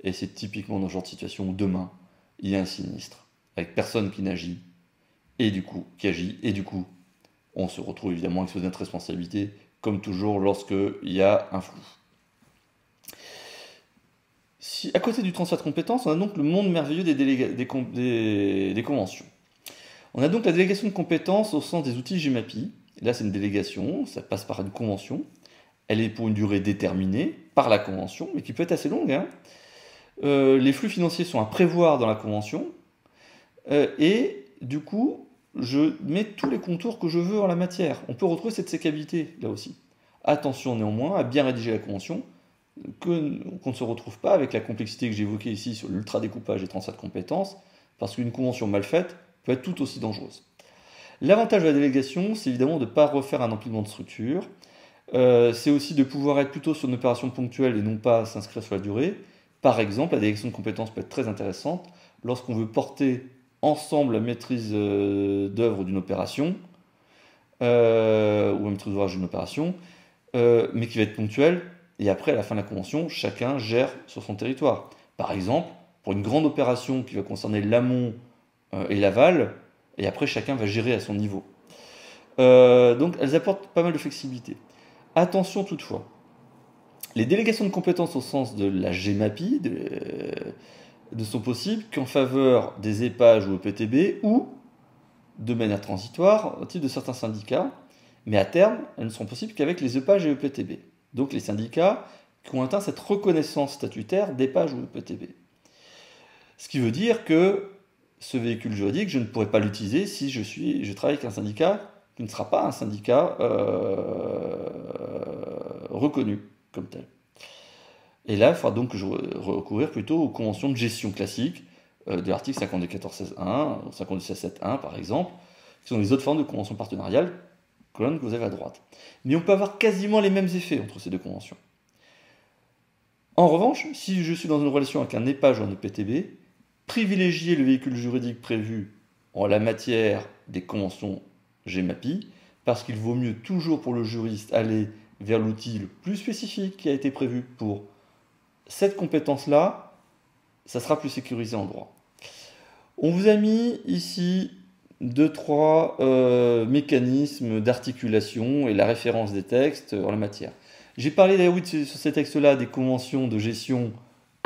Speaker 1: et c'est typiquement dans ce genre de situation où demain, il y a un sinistre, avec personne qui n'agit, et du coup, qui agit, et du coup, on se retrouve évidemment exposé à notre responsabilité, comme toujours lorsqu'il y a un flou. Si, à côté du transfert de compétences, on a donc le monde merveilleux des conventions. On a donc la délégation de compétences au sens des outils GEMAPI. Là, c'est une délégation, ça passe par une convention. Elle est pour une durée déterminée par la convention, mais qui peut être assez longue, hein. Les flux financiers sont à prévoir dans la convention. Et du coup, je mets tous les contours que je veux en la matière. On peut retrouver cette sécabilité, là aussi. Attention néanmoins à bien rédiger la convention, qu'on ne se retrouve pas avec la complexité que j'ai évoquée ici sur l'ultra-découpage et transfert de compétences, parce qu'une convention mal faite peut être tout aussi dangereuse. L'avantage de la délégation, c'est évidemment de ne pas refaire un empilement de structure. C'est aussi de pouvoir être plutôt sur une opération ponctuelle et non pas s'inscrire sur la durée. Par exemple, la délégation de compétences peut être très intéressante lorsqu'on veut porter ensemble la maîtrise d'œuvre d'une opération, ou la maîtrise d'ouvrage d'une opération, mais qui va être ponctuelle, et après, à la fin de la convention, chacun gère sur son territoire. Par exemple, pour une grande opération qui va concerner l'amont et l'aval, et après, chacun va gérer à son niveau. Donc, elles apportent pas mal de flexibilité. Attention toutefois, les délégations de compétences au sens de la GEMAPI ne sont possibles qu'en faveur des EPAGE ou EPTB ou de manière transitoire au titre de certains syndicats, mais à terme, elles ne seront possibles qu'avec les EPAGE et EPTB. Donc les syndicats qui ont atteint cette reconnaissance statutaire d'EPAGE ou EPTB. Ce qui veut dire que ce véhicule juridique, je ne pourrais pas l'utiliser si je travaille avec un syndicat qui ne sera pas un syndicat reconnu comme tel. Et là, il faudra donc recourir plutôt aux conventions de gestion classiques de l'article 52.14.16.1, 52.16.7.1 par exemple, qui sont les autres formes de conventions partenariales, colonne que vous avez à droite. Mais on peut avoir quasiment les mêmes effets entre ces deux conventions. En revanche, si je suis dans une relation avec un EPAGE ou un EPTB, privilégier le véhicule juridique prévu en la matière des conventions GEMAPI, parce qu'il vaut mieux toujours pour le juriste aller vers l'outil le plus spécifique qui a été prévu pour cette compétence-là, ça sera plus sécurisé en droit. On vous a mis ici 2-3 mécanismes d'articulation et la référence des textes en la matière. J'ai parlé d'ailleurs sur ces textes-là des conventions de gestion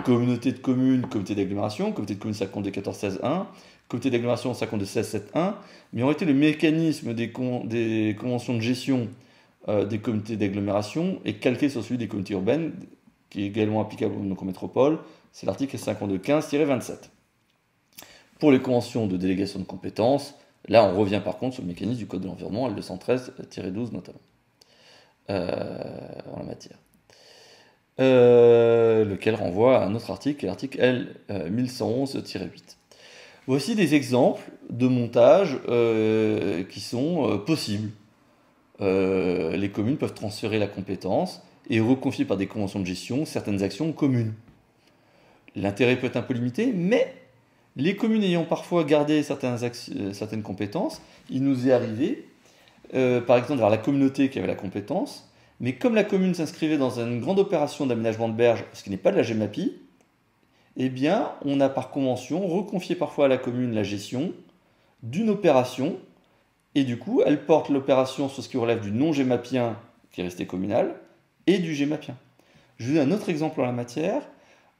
Speaker 1: communauté de communes, comité d'agglomération, comité de communes 52.14.16.1, comité d'agglomération 52.16.7.1, mais en réalité le mécanisme des conventions de gestion des comités d'agglomération est calqué sur celui des communautés urbaines, qui est également applicable aux micrométropoles, c'est l'article 52.15-27. Pour les conventions de délégation de compétences, là on revient par contre sur le mécanisme du Code de l'environnement, L213-12 notamment, en la matière. Lequel renvoie à un autre article, l'article L 1111-8. Voici des exemples de montages qui sont possibles. Les communes peuvent transférer la compétence et reconfier par des conventions de gestion certaines actions communes. L'intérêt peut être un peu limité, mais les communes ayant parfois gardé certaines compétences, il nous est arrivé, par exemple, vers la communauté qui avait la compétence, mais comme la commune s'inscrivait dans une grande opération d'aménagement de berges, ce qui n'est pas de la GEMAPI, eh bien, on a par convention reconfié parfois à la commune la gestion d'une opération, et du coup, elle porte l'opération sur ce qui relève du non-GEMAPien, qui est resté communal, et du GEMAPien. Je vous donne un autre exemple en la matière.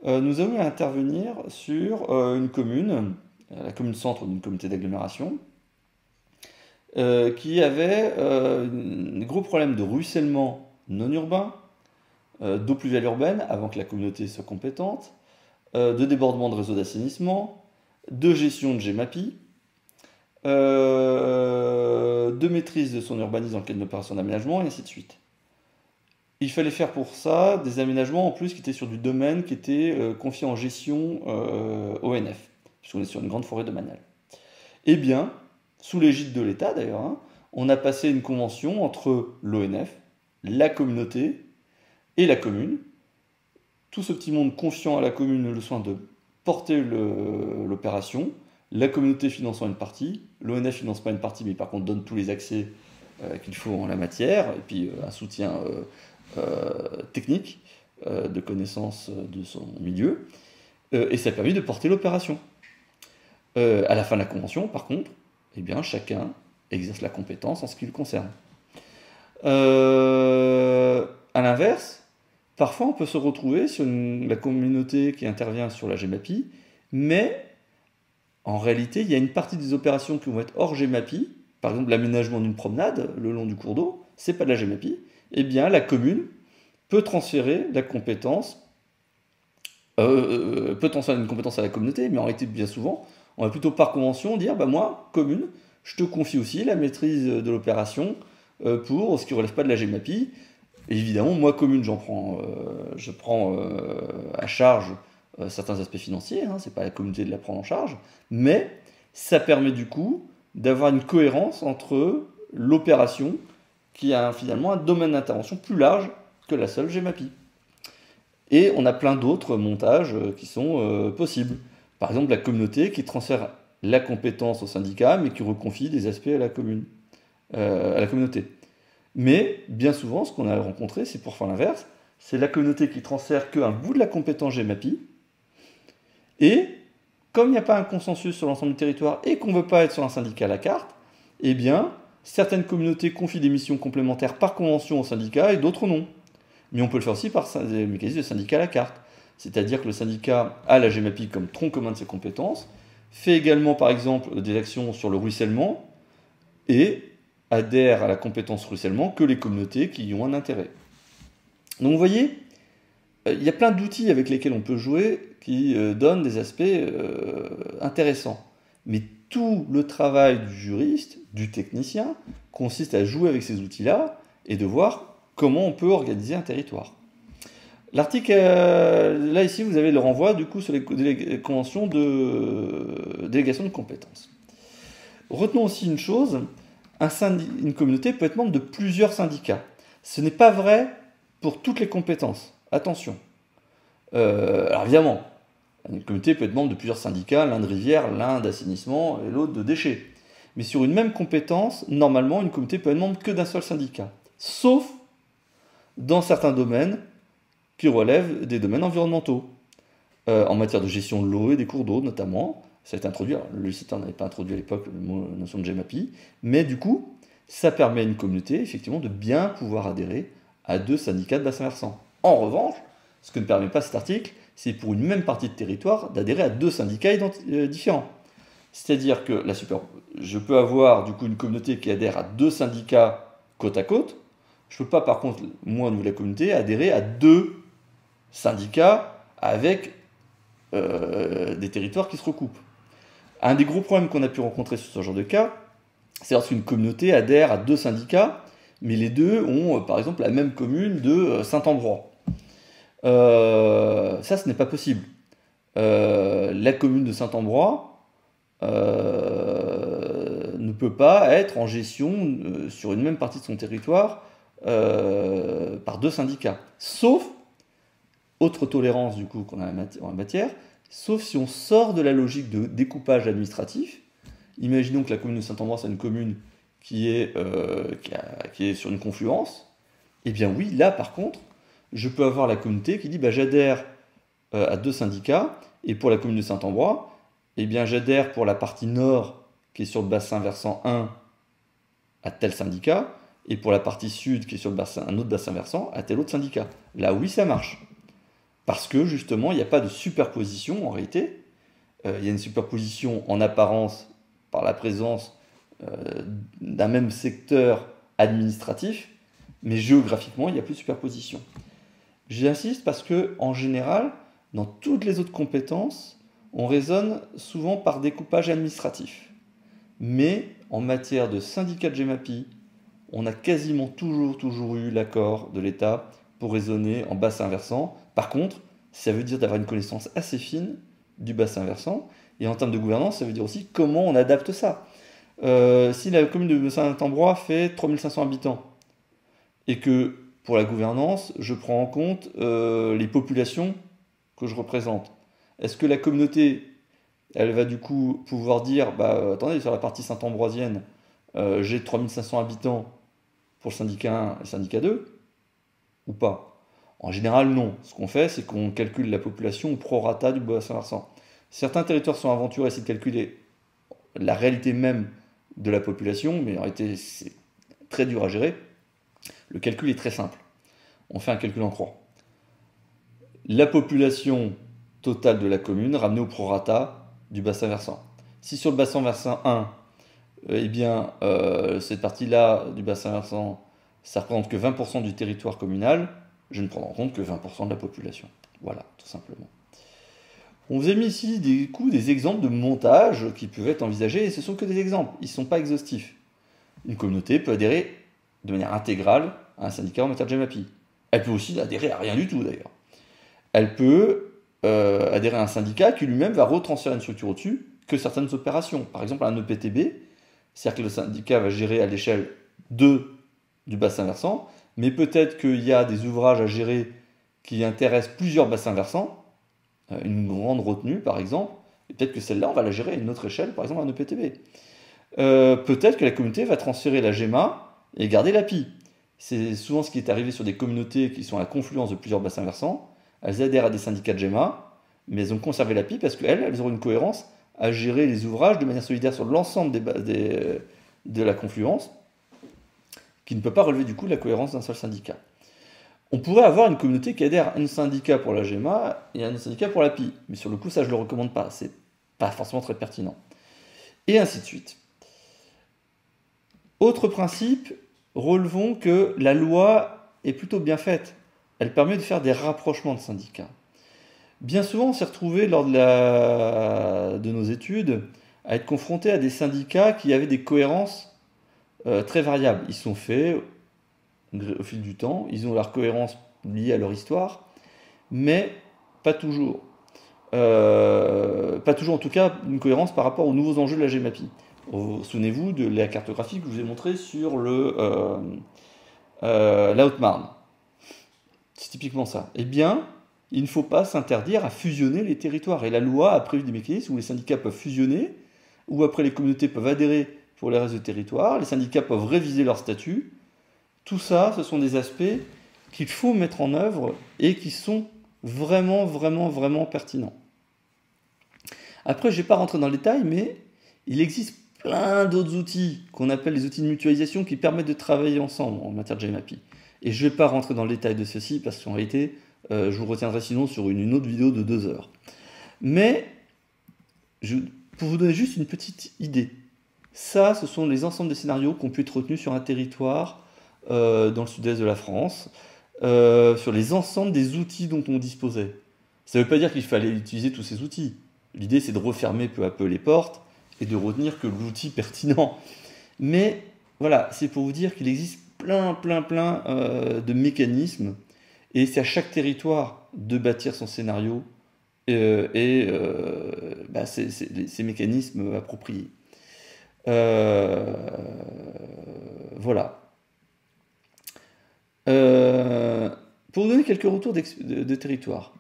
Speaker 1: Nous avons eu à intervenir sur une commune, la commune centre d'une communauté d'agglomération, qui avait un gros problème de ruissellement non urbain, d'eau pluviale urbaine, avant que la communauté soit compétente, de débordement de réseau d'assainissement, de gestion de GEMAPI, de maîtrise de son urbanisme dans le cadre d'une opération d'aménagement, et ainsi de suite. Il fallait faire pour ça des aménagements en plus qui étaient sur du domaine qui était confié en gestion ONF, puisqu'on est sur une grande forêt domaniale. Eh bien, sous l'égide de l'État d'ailleurs, hein, on a passé une convention entre l'ONF, la communauté et la commune. Tout ce petit monde confiant à la commune le soin de porter l'opération, la communauté finançant une partie, l'ONF finance pas une partie, mais par contre donne tous les accès qu'il faut en la matière, et puis un soutien technique de connaissance de son milieu, et ça a permis de porter l'opération. À la fin de la convention, par contre, eh bien, chacun exerce la compétence en ce qui le concerne. À l'inverse, parfois on peut se retrouver sur la communauté qui intervient sur la GEMAPI, mais en réalité, il y a une partie des opérations qui vont être hors GEMAPI, par exemple l'aménagement d'une promenade le long du cours d'eau, c'est pas de la GEMAPI, eh bien la commune peut transférer la compétence, peut transférer une compétence à la communauté, mais en réalité, bien souvent, on va plutôt par convention dire, bah moi, commune, je te confie aussi la maîtrise de l'opération pour ce qui ne relève pas de la GEMAPI. Et évidemment, moi, commune, je prends à charge certains aspects financiers, hein, c'est pas à la communauté de la prendre en charge, mais ça permet du coup d'avoir une cohérence entre l'opération qui a finalement un domaine d'intervention plus large que la seule GEMAPI. Et on a plein d'autres montages qui sont possibles. Par exemple, la communauté qui transfère la compétence au syndicat, mais qui reconfie des aspects à la commune, à la communauté. Mais bien souvent, ce qu'on a rencontré, c'est pour faire l'inverse, c'est la communauté qui transfère qu'un bout de la compétence GEMAPI, et comme il n'y a pas un consensus sur l'ensemble du territoire et qu'on ne veut pas être sur un syndicat à la carte, eh bien, certaines communautés confient des missions complémentaires par convention au syndicat et d'autres non. Mais on peut le faire aussi par des mécanismes de syndicat à la carte. C'est-à-dire que le syndicat a la GEMAPI comme tronc commun de ses compétences, fait également par exemple des actions sur le ruissellement et adhère à la compétence ruissellement que les communautés qui y ont un intérêt. Donc vous voyez, il y a plein d'outils avec lesquels on peut jouer qui donnent des aspects intéressants. Mais tout le travail du juriste, du technicien, consiste à jouer avec ces outils-là et de voir comment on peut organiser un territoire. L'article, là ici, vous avez le renvoi du coup sur les conventions de délégation de compétences. Retenons aussi une chose, une communauté peut être membre de plusieurs syndicats. Ce n'est pas vrai pour toutes les compétences. Attention. Alors évidemment, une communauté peut être membre de plusieurs syndicats, l'un de rivière, l'un d'assainissement et l'autre de déchets. Mais sur une même compétence, normalement, une communauté peut être membre que d'un seul syndicat. Sauf dans certains domaines qui relèvent des domaines environnementaux. En matière de gestion de l'eau et des cours d'eau notamment, ça a été introduit, alors, le législateur n'avait pas introduit à l'époque la notion de GEMAPI, mais du coup, ça permet à une communauté effectivement de bien pouvoir adhérer à 2 syndicats de bassin versant. En revanche, ce que ne permet pas cet article, c'est pour une même partie de territoire d'adhérer à 2 syndicats différents. C'est-à-dire que je peux avoir du coup une communauté qui adhère à 2 syndicats côte à côte. Je ne peux pas par contre, moi au niveau de la communauté, adhérer à 2 syndicats avec des territoires qui se recoupent. Un des gros problèmes qu'on a pu rencontrer sur ce genre de cas, c'est lorsqu'une communauté adhère à 2 syndicats, mais les 2 ont par exemple la même commune de Saint-Ambrois. Ça, ce n'est pas possible. La commune de Saint-Ambrois ne peut pas être en gestion sur une même partie de son territoire par 2 syndicats. Sauf, autre tolérance du coup qu'on a en matière, sauf si on sort de la logique de découpage administratif. Imaginons que la commune de Saint-Ambrois, c'est une commune qui est sur une confluence. Eh bien oui, là par contre, je peux avoir la communauté qui dit bah, j'adhère à 2 syndicats, et pour la commune de Saint-Ambrois, eh bien j'adhère pour la partie nord qui est sur le bassin versant 1 à tel syndicat, et pour la partie sud qui est sur un autre bassin versant à tel autre syndicat. Là oui, ça marche. Parce que justement, il n'y a pas de superposition en réalité. Il y a une superposition en apparence par la présence d'un même secteur administratif, mais géographiquement, il n'y a plus de superposition. J'insiste parce que, en général, dans toutes les autres compétences, on raisonne souvent par découpage administratif. Mais en matière de syndicat de GEMAPI, on a quasiment toujours eu l'accord de l'État pour raisonner en bassin versant. Par contre, ça veut dire d'avoir une connaissance assez fine du bassin versant. Et en termes de gouvernance, ça veut dire aussi comment on adapte ça. Si la commune de Saint-Ambrois fait 3500 habitants, et que pour la gouvernance, je prends en compte les populations que je représente, est-ce que la communauté, elle va du coup pouvoir dire, bah attendez, sur la partie saint-ambroisienne, j'ai 3500 habitants pour le syndicat 1 et le syndicat 2, ou pas? En général, non. Ce qu'on fait, c'est qu'on calcule la population au prorata du bassin versant. Certains territoires sont aventurés à essayer de calculer la réalité même de la population, mais en réalité, c'est très dur à gérer. Le calcul est très simple. On fait un calcul en croix. La population totale de la commune ramenée au prorata du bassin versant. Si sur le bassin versant 1, eh bien, cette partie-là du bassin versant, ça représente que 20% du territoire communal, je ne prendrai en compte que 20% de la population. Voilà, tout simplement. On vous a mis ici des exemples de montage qui peuvent être envisagés, et ce sont que des exemples, ils ne sont pas exhaustifs. Une communauté peut adhérer de manière intégrale à un syndicat en matière de GEMAPI. Elle peut aussi adhérer à rien du tout d'ailleurs. Elle peut adhérer à un syndicat qui lui-même va retransférer une structure au-dessus que certaines opérations. Par exemple, un EPTB, c'est-à-dire que le syndicat va gérer à l'échelle 2 du bassin versant, mais peut-être qu'il y a des ouvrages à gérer qui intéressent plusieurs bassins versants, une grande retenue par exemple, et peut-être que celle-là, on va la gérer à une autre échelle, par exemple un EPTB. Peut-être que la communauté va transférer la GEMA et garder l'API. C'est souvent ce qui est arrivé sur des communautés qui sont à la confluence de plusieurs bassins versants. Elles adhèrent à des syndicats de GEMA, mais elles ont conservé l'API parce qu'elles auront une cohérence à gérer les ouvrages de manière solidaire sur l'ensemble de la confluence, qui ne peut pas relever du coup de la cohérence d'un seul syndicat. On pourrait avoir une communauté qui adhère à un syndicat pour la GEMA et à un syndicat pour l'API, mais sur le coup, ça je ne le recommande pas, c'est pas forcément très pertinent. Et ainsi de suite. Autre principe, relevons que la loi est plutôt bien faite. Elle permet de faire des rapprochements de syndicats. Bien souvent, on s'est retrouvé lors de nos études à être confronté à des syndicats qui avaient des cohérences très variables. Ils sont faits au fil du temps, ils ont leur cohérence liée à leur histoire, mais pas toujours. Pas toujours en tout cas une cohérence par rapport aux nouveaux enjeux de la GEMAPI. Souvenez-vous de la cartographie que je vous ai montrée sur la Haute-Marne. C'est typiquement ça. Eh bien, il ne faut pas s'interdire à fusionner les territoires. Et la loi a prévu des mécanismes où les syndicats peuvent fusionner, où après les communautés peuvent adhérer pour les restes de territoire, les syndicats peuvent réviser leur statut. Tout ça, ce sont des aspects qu'il faut mettre en œuvre et qui sont vraiment, vraiment, vraiment pertinents. Après, je ne vais pas rentrer dans le détail, mais il existe plein d'autres outils qu'on appelle les outils de mutualisation qui permettent de travailler ensemble en matière de GEMAPI. Et je ne vais pas rentrer dans le détail de ceci parce qu'en réalité, je vous retiendrai sinon sur une autre vidéo de 2 heures. Mais, pour vous donner juste une petite idée, ça, ce sont les ensembles des scénarios qui ont pu être retenus sur un territoire dans le sud-est de la France, sur les ensembles des outils dont on disposait. Ça ne veut pas dire qu'il fallait utiliser tous ces outils. L'idée, c'est de refermer peu à peu les portes et de retenir que l'outil pertinent. Mais voilà, c'est pour vous dire qu'il existe plein de mécanismes et c'est à chaque territoire de bâtir son scénario ces mécanismes appropriés. Voilà. Pour vous donner quelques retours de territoire.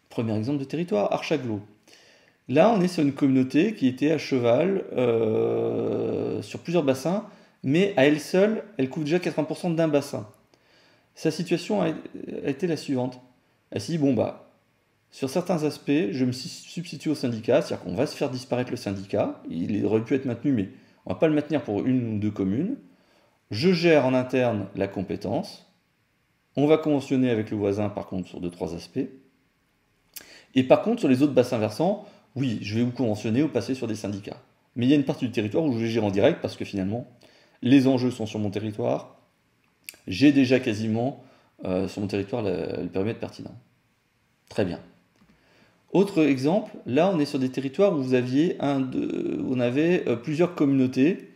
Speaker 1: Premier exemple de territoire, Archaglo. Là, on est sur une communauté qui était à cheval sur plusieurs bassins, mais à elle seule, elle couvre déjà 80% d'un bassin. Sa situation a été la suivante. Elle s'est dit, sur certains aspects, je me substitue au syndicat, c'est-à-dire qu'on va se faire disparaître le syndicat, il aurait pu être maintenu, mais on ne va pas le maintenir pour une ou deux communes. Je gère en interne la compétence, on va conventionner avec le voisin par contre sur 2-3 aspects, et par contre sur les autres bassins versants, oui, je vais vous conventionner ou passer sur des syndicats. Mais il y a une partie du territoire où je vais gérer en direct parce que finalement, les enjeux sont sur mon territoire, j'ai déjà quasiment sur mon territoire le périmètre pertinent. Très bien. Autre exemple, là on est sur des territoires où on avait plusieurs communautés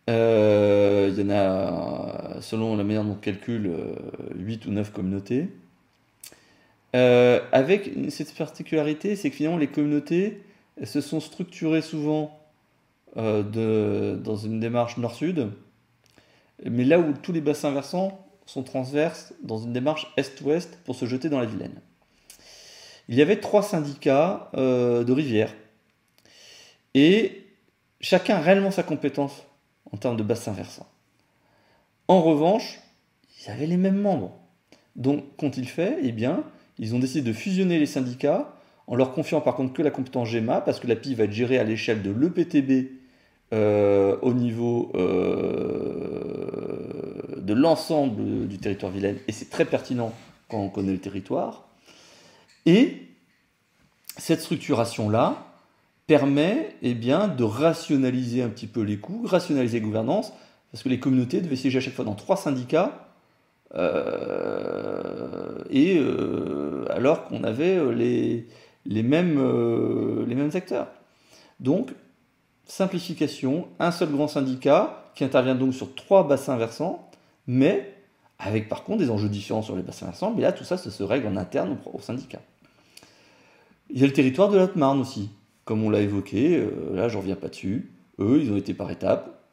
Speaker 1: Il y en a, selon la manière dont on calcule, 8 ou 9 communautés. Avec cette particularité, c'est que finalement les communautés elles se sont structurées souvent dans une démarche nord-sud, mais là où tous les bassins versants sont transverses dans une démarche est-ouest pour se jeter dans la Vilaine. Il y avait 3 syndicats de rivières, et chacun a réellement sa compétence en termes de bassin versant. En revanche, ils avaient les mêmes membres. Donc, qu'ont-ils fait? Eh bien, ils ont décidé de fusionner les syndicats en leur confiant par contre que la compétence GEMA, parce que la PI va être gérée à l'échelle de l'EPTB au niveau de l'ensemble du territoire Vilaine, et c'est très pertinent quand on connaît le territoire. Et cette structuration-là permet de rationaliser un petit peu les coûts, rationaliser la gouvernance, parce que les communautés devaient siéger à chaque fois dans 3 syndicats, alors qu'on avait les mêmes acteurs. Donc, simplification, un seul grand syndicat qui intervient donc sur 3 bassins versants, mais avec par contre des enjeux différents sur les bassins versants, mais là tout ça se règle en interne au syndicat. Il y a le territoire de la Haute-Marne aussi, comme on l'a évoqué, là je ne reviens pas dessus. Eux, ils ont été par étapes,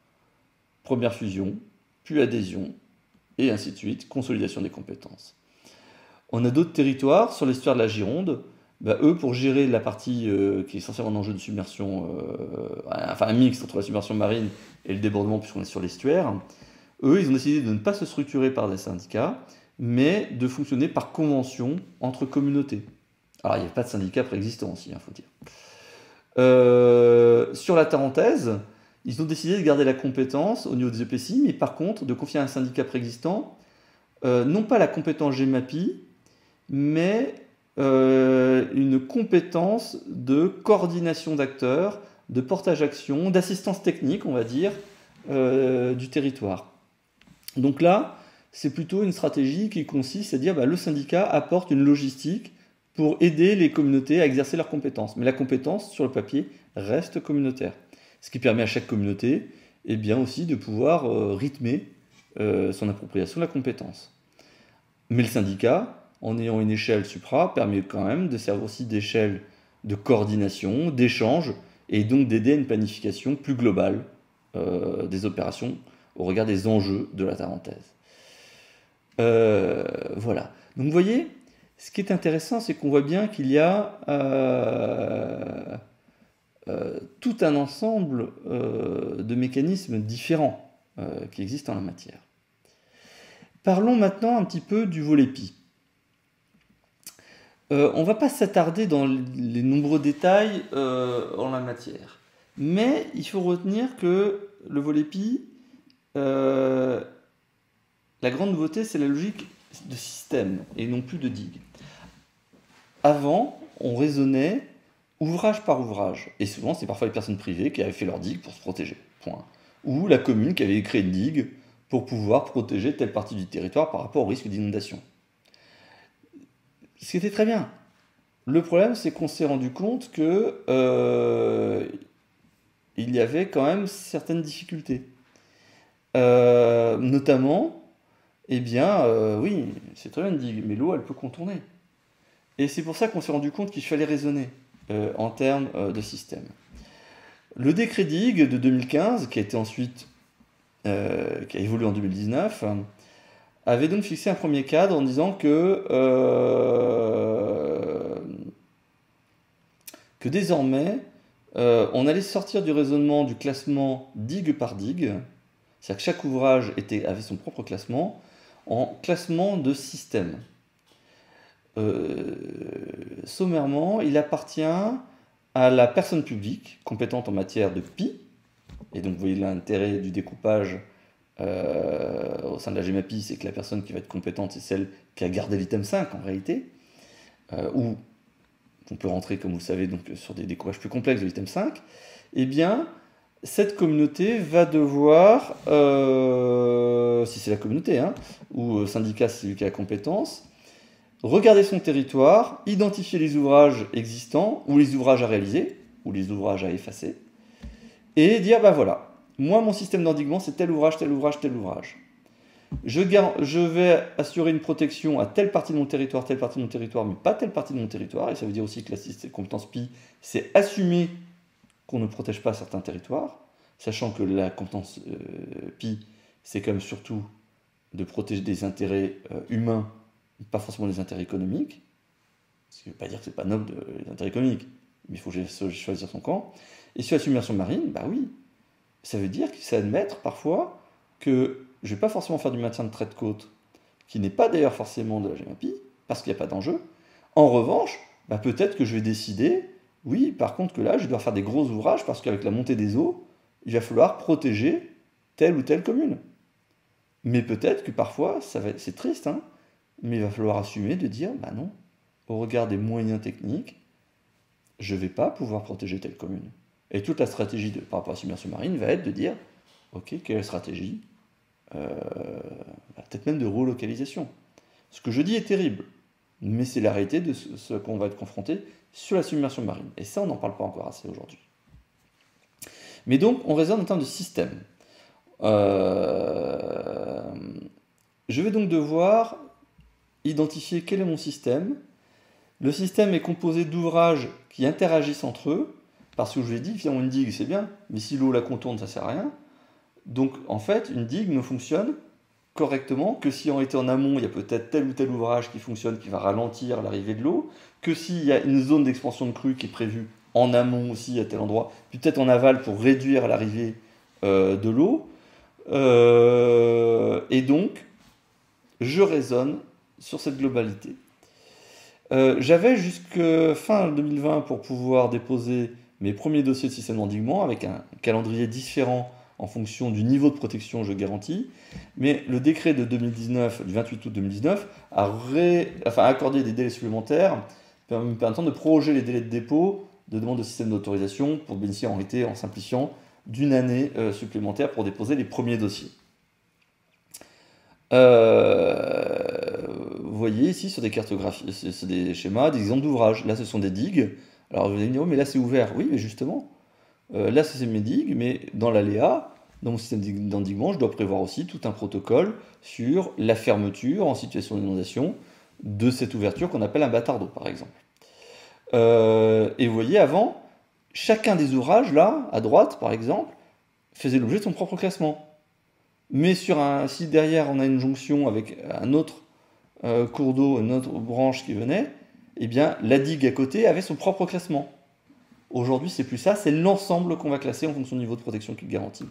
Speaker 1: première fusion, puis adhésion, et ainsi de suite, consolidation des compétences. On a d'autres territoires sur l'estuaire de la Gironde, eux, pour gérer la partie qui est essentiellement un enjeu de submersion, enfin un mix entre la submersion marine et le débordement, puisqu'on est sur l'estuaire, eux, ils ont décidé de ne pas se structurer par des syndicats, mais de fonctionner par convention entre communautés. Alors, il n'y a pas de syndicat préexistant aussi, il faut dire. Sur la Tarentaise, ils ont décidé de garder la compétence au niveau des EPCI, mais par contre, de confier à un syndicat préexistant, non pas la compétence GEMAPI, mais une compétence de coordination d'acteurs, de portage action, d'assistance technique, on va dire, du territoire. Donc là, c'est plutôt une stratégie qui consiste à dire le syndicat apporte une logistique pour aider les communautés à exercer leurs compétences. Mais la compétence, sur le papier, reste communautaire. Ce qui permet à chaque communauté aussi de pouvoir rythmer son appropriation de la compétence. Mais le syndicat, en ayant une échelle supra, permet quand même de servir aussi d'échelle de coordination, d'échange, et donc d'aider à une planification plus globale des opérations au regard des enjeux de la Tarentaise. Voilà. Donc vous voyez, ce qui est intéressant, c'est qu'on voit bien qu'il y a tout un ensemble de mécanismes différents qui existent en la matière. Parlons maintenant un petit peu du volet PI. On ne va pas s'attarder dans les nombreux détails en la matière, mais il faut retenir que le volet PI, la grande nouveauté, c'est la logique de système et non plus de digue. Avant, on raisonnait ouvrage par ouvrage, et souvent c'est parfois les personnes privées qui avaient fait leur digue pour se protéger, point. Ou la commune qui avait créé une digue pour pouvoir protéger telle partie du territoire par rapport au risque d'inondation. Ce qui était très bien. Le problème, c'est qu'on s'est rendu compte que il y avait quand même certaines difficultés. Notamment, oui, c'est très bien une digue, mais l'eau, elle peut contourner. Et c'est pour ça qu'on s'est rendu compte qu'il fallait raisonner en termes de système. Le décret digue de 2015, qui a été ensuite, qui a évolué en 2019, avait donc fixé un premier cadre en disant que désormais, on allait sortir du raisonnement du classement digue par digue, c'est-à-dire que chaque ouvrage avait son propre classement, en classement de système. Sommairement, il appartient à la personne publique compétente en matière de PI, et donc vous voyez l'intérêt du découpage au sein de la GEMAPI, c'est que la personne qui va être compétente, c'est celle qui a gardé l'item 5 en réalité, ou on peut rentrer, comme vous le savez, donc, sur des découpages plus complexes de l'item 5, cette communauté va devoir, si c'est la communauté, ou syndicat, c'est celui qui a la compétence, regarder son territoire, identifier les ouvrages existants, ou les ouvrages à réaliser, ou les ouvrages à effacer, et dire, voilà, moi, mon système d'endiguement, c'est tel ouvrage, tel ouvrage, tel ouvrage. Je vais assurer une protection à telle partie de mon territoire, mais pas telle partie de mon territoire. Et ça veut dire aussi que la compétence PI, c'est assumer qu'on ne protège pas certains territoires, sachant que la compétence PI, c'est quand même surtout de protéger des intérêts humains, pas forcément des intérêts économiques. Ce qui ne veut pas dire que c'est pas noble les intérêts économiques, mais il faut choisir son camp. Et sur la submersion marine, bah oui, ça veut dire qu'il c'est admettre parfois que je ne vais pas forcément faire du maintien de trait de côte, qui n'est pas d'ailleurs forcément de la GEMAPI, parce qu'il n'y a pas d'enjeu. En revanche, bah peut-être que je vais décider, oui, par contre que là, je dois faire des gros ouvrages, parce qu'avec la montée des eaux, il va falloir protéger telle ou telle commune. Mais peut-être que parfois, c'est triste, hein, mais il va falloir assumer de dire, bah non, au regard des moyens techniques, je ne vais pas pouvoir protéger telle commune. Et toute la stratégie par rapport à la submersion marine va être de dire, ok, quelle est la stratégie peut-être même de relocalisation. Ce que je dis est terrible, mais c'est la réalité de ce qu'on va être confronté sur la submersion marine. Et ça, on n'en parle pas encore assez aujourd'hui. Mais donc, on raisonne en termes de système. Je vais donc devoir identifier quel est mon système. Le système est composé d'ouvrages qui interagissent entre eux, parce que je vous ai dit, finalement, une digue, c'est bien, mais si l'eau la contourne, ça ne sert à rien. Donc, en fait, une digue ne fonctionne correctement que si en été en amont, il y a peut-être tel ou tel ouvrage qui fonctionne, qui va ralentir l'arrivée de l'eau, que s'il y a une zone d'expansion de crue qui est prévue en amont aussi à tel endroit, puis peut-être en aval pour réduire l'arrivée de l'eau. Et donc, je raisonne sur cette globalité. J'avais jusqu'à fin 2020 pour pouvoir déposer mes premiers dossiers de système d'endiguement avec un calendrier différent en fonction du niveau de protection que je garantis. Mais le décret de 2019, du 28 août 2019, a accordé des délais supplémentaires me permettant de proroger les délais de dépôt de demande de système d'autorisation pour bénéficier en réalité, en simplifiant, d'une année supplémentaire pour déposer les premiers dossiers. Vous voyez ici sur des cartographies, c'est des schémas, des exemples d'ouvrages. Là, ce sont des digues. Alors, vous allez me dire, oh, mais là, c'est ouvert. Oui, mais justement, là, c'est mes digues, mais dans l'aléa, dans mon système d'endiguement, je dois prévoir aussi tout un protocole sur la fermeture en situation d'inondation de cette ouverture qu'on appelle un bâtard d'eau, par exemple. Et vous voyez, avant, chacun des ouvrages, là, à droite, par exemple, faisait l'objet de son propre classement. Mais si derrière, on a une jonction avec un autre cours d'eau, une autre branche qui venait, eh bien, la digue à côté avait son propre classement. Aujourd'hui, c'est plus ça, c'est l'ensemble qu'on va classer en fonction du niveau de protection qu'il garantit.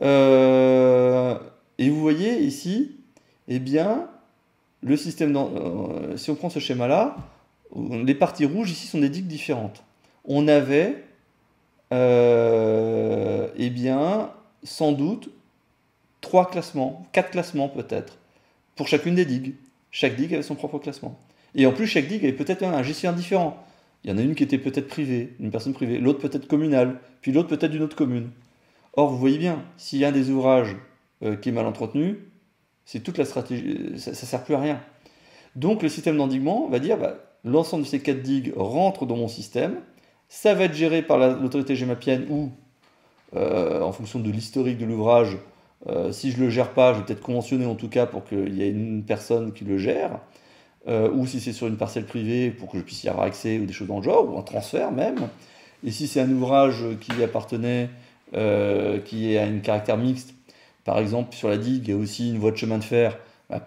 Speaker 1: Et vous voyez ici, eh bien, le système, si on prend ce schéma-là, les parties rouges ici sont des digues différentes. On avait, eh bien, sans doute, 3 classements, 4 classements peut-être, pour chacune des digues. Chaque digue avait son propre classement. Et en plus, chaque digue avait peut-être un gestionnaire différent. Il y en a une qui était peut-être privée, une personne privée, l'autre peut-être communale, puis l'autre peut-être d'une autre commune. Or, vous voyez bien, s'il y a un des ouvrages qui est mal entretenu, c'est toute la stratégie, ça ne sert plus à rien. Donc, le système d'endiguement va dire, l'ensemble de ces 4 digues rentrent dans mon système, ça va être géré par l'autorité gémapienne ou, en fonction de l'historique de l'ouvrage, si je ne le gère pas, je vais peut-être conventionner en tout cas pour qu'il y ait une personne qui le gère, ou si c'est sur une parcelle privée pour que je puisse y avoir accès ou des choses dans le genre, ou un transfert même. Et si c'est un ouvrage qui appartenait, qui a un caractère mixte, par exemple sur la digue, il y a aussi une voie de chemin de fer,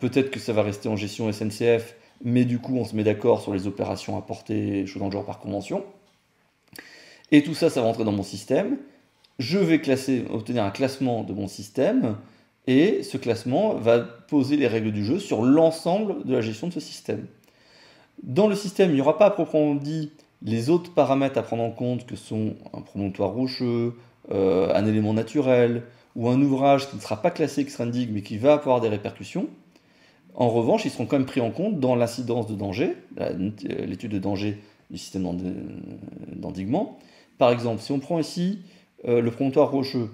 Speaker 1: peut-être que ça va rester en gestion SNCF, mais du coup on se met d'accord sur les opérations à porter, choses dans le genre par convention. Et tout ça, ça va rentrer dans mon système. Je vais obtenir un classement de mon système, et ce classement va poser les règles du jeu sur l'ensemble de la gestion de ce système. Dans le système, il n'y aura pas à proprement dit les autres paramètres à prendre en compte, que sont un promontoire rocheux, un élément naturel, ou un ouvrage qui ne sera pas classé, qui sera une digue, mais qui va avoir des répercussions. En revanche, ils seront quand même pris en compte dans l'incidence de danger, l'étude de danger du système d'endiguement. Par exemple, si on prend ici le promontoire rocheux,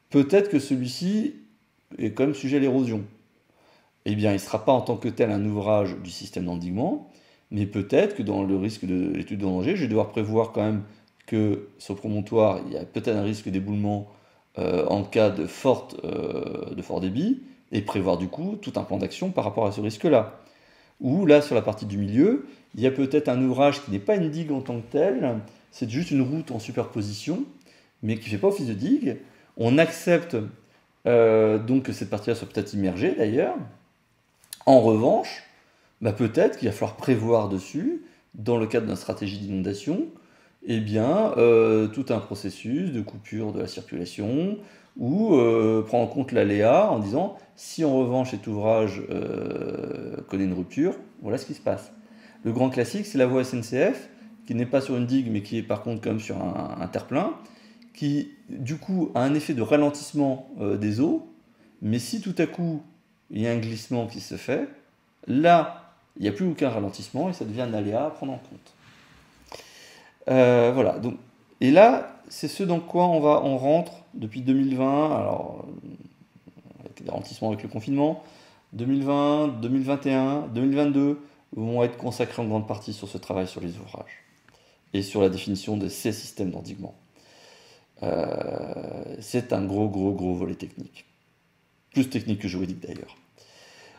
Speaker 1: peut-être que celui-ci est quand même sujet à l'érosion. Eh bien, il ne sera pas en tant que tel un ouvrage du système d'endiguement, mais peut-être que dans le risque de l'étude de danger, je vais devoir prévoir quand même que sur le promontoire, il y a peut-être un risque d'éboulement en cas de fort débit, et prévoir du coup tout un plan d'action par rapport à ce risque-là. Ou là, sur la partie du milieu, il y a peut-être un ouvrage qui n'est pas une digue en tant que telle, c'est juste une route en superposition, mais qui ne fait pas office de digue. On accepte donc que cette partie-là soit peut-être immergée d'ailleurs. En revanche, bah, peut-être qu'il va falloir prévoir dessus, dans le cadre d'une stratégie d'inondation, eh bien, tout un processus de coupure de la circulation, ou prendre en compte l'aléa en disant, si en revanche cet ouvrage connaît une rupture, voilà ce qui se passe. Le grand classique, c'est la voie SNCF, qui n'est pas sur une digue, mais qui est par contre quand même sur un terre-plein, qui du coup a un effet de ralentissement des eaux, mais si tout à coup il y a un glissement qui se fait, là, il n'y a plus aucun ralentissement et ça devient un aléa à prendre en compte. Voilà, donc, et là, c'est ce dans quoi on rentre depuis 2020, alors avec des ralentissements avec le confinement, 2020, 2021, 2022 vont être consacrés en grande partie sur ce travail sur les ouvrages et sur la définition de ces systèmes d'endiguement. C'est un gros volet technique. Plus technique que juridique d'ailleurs.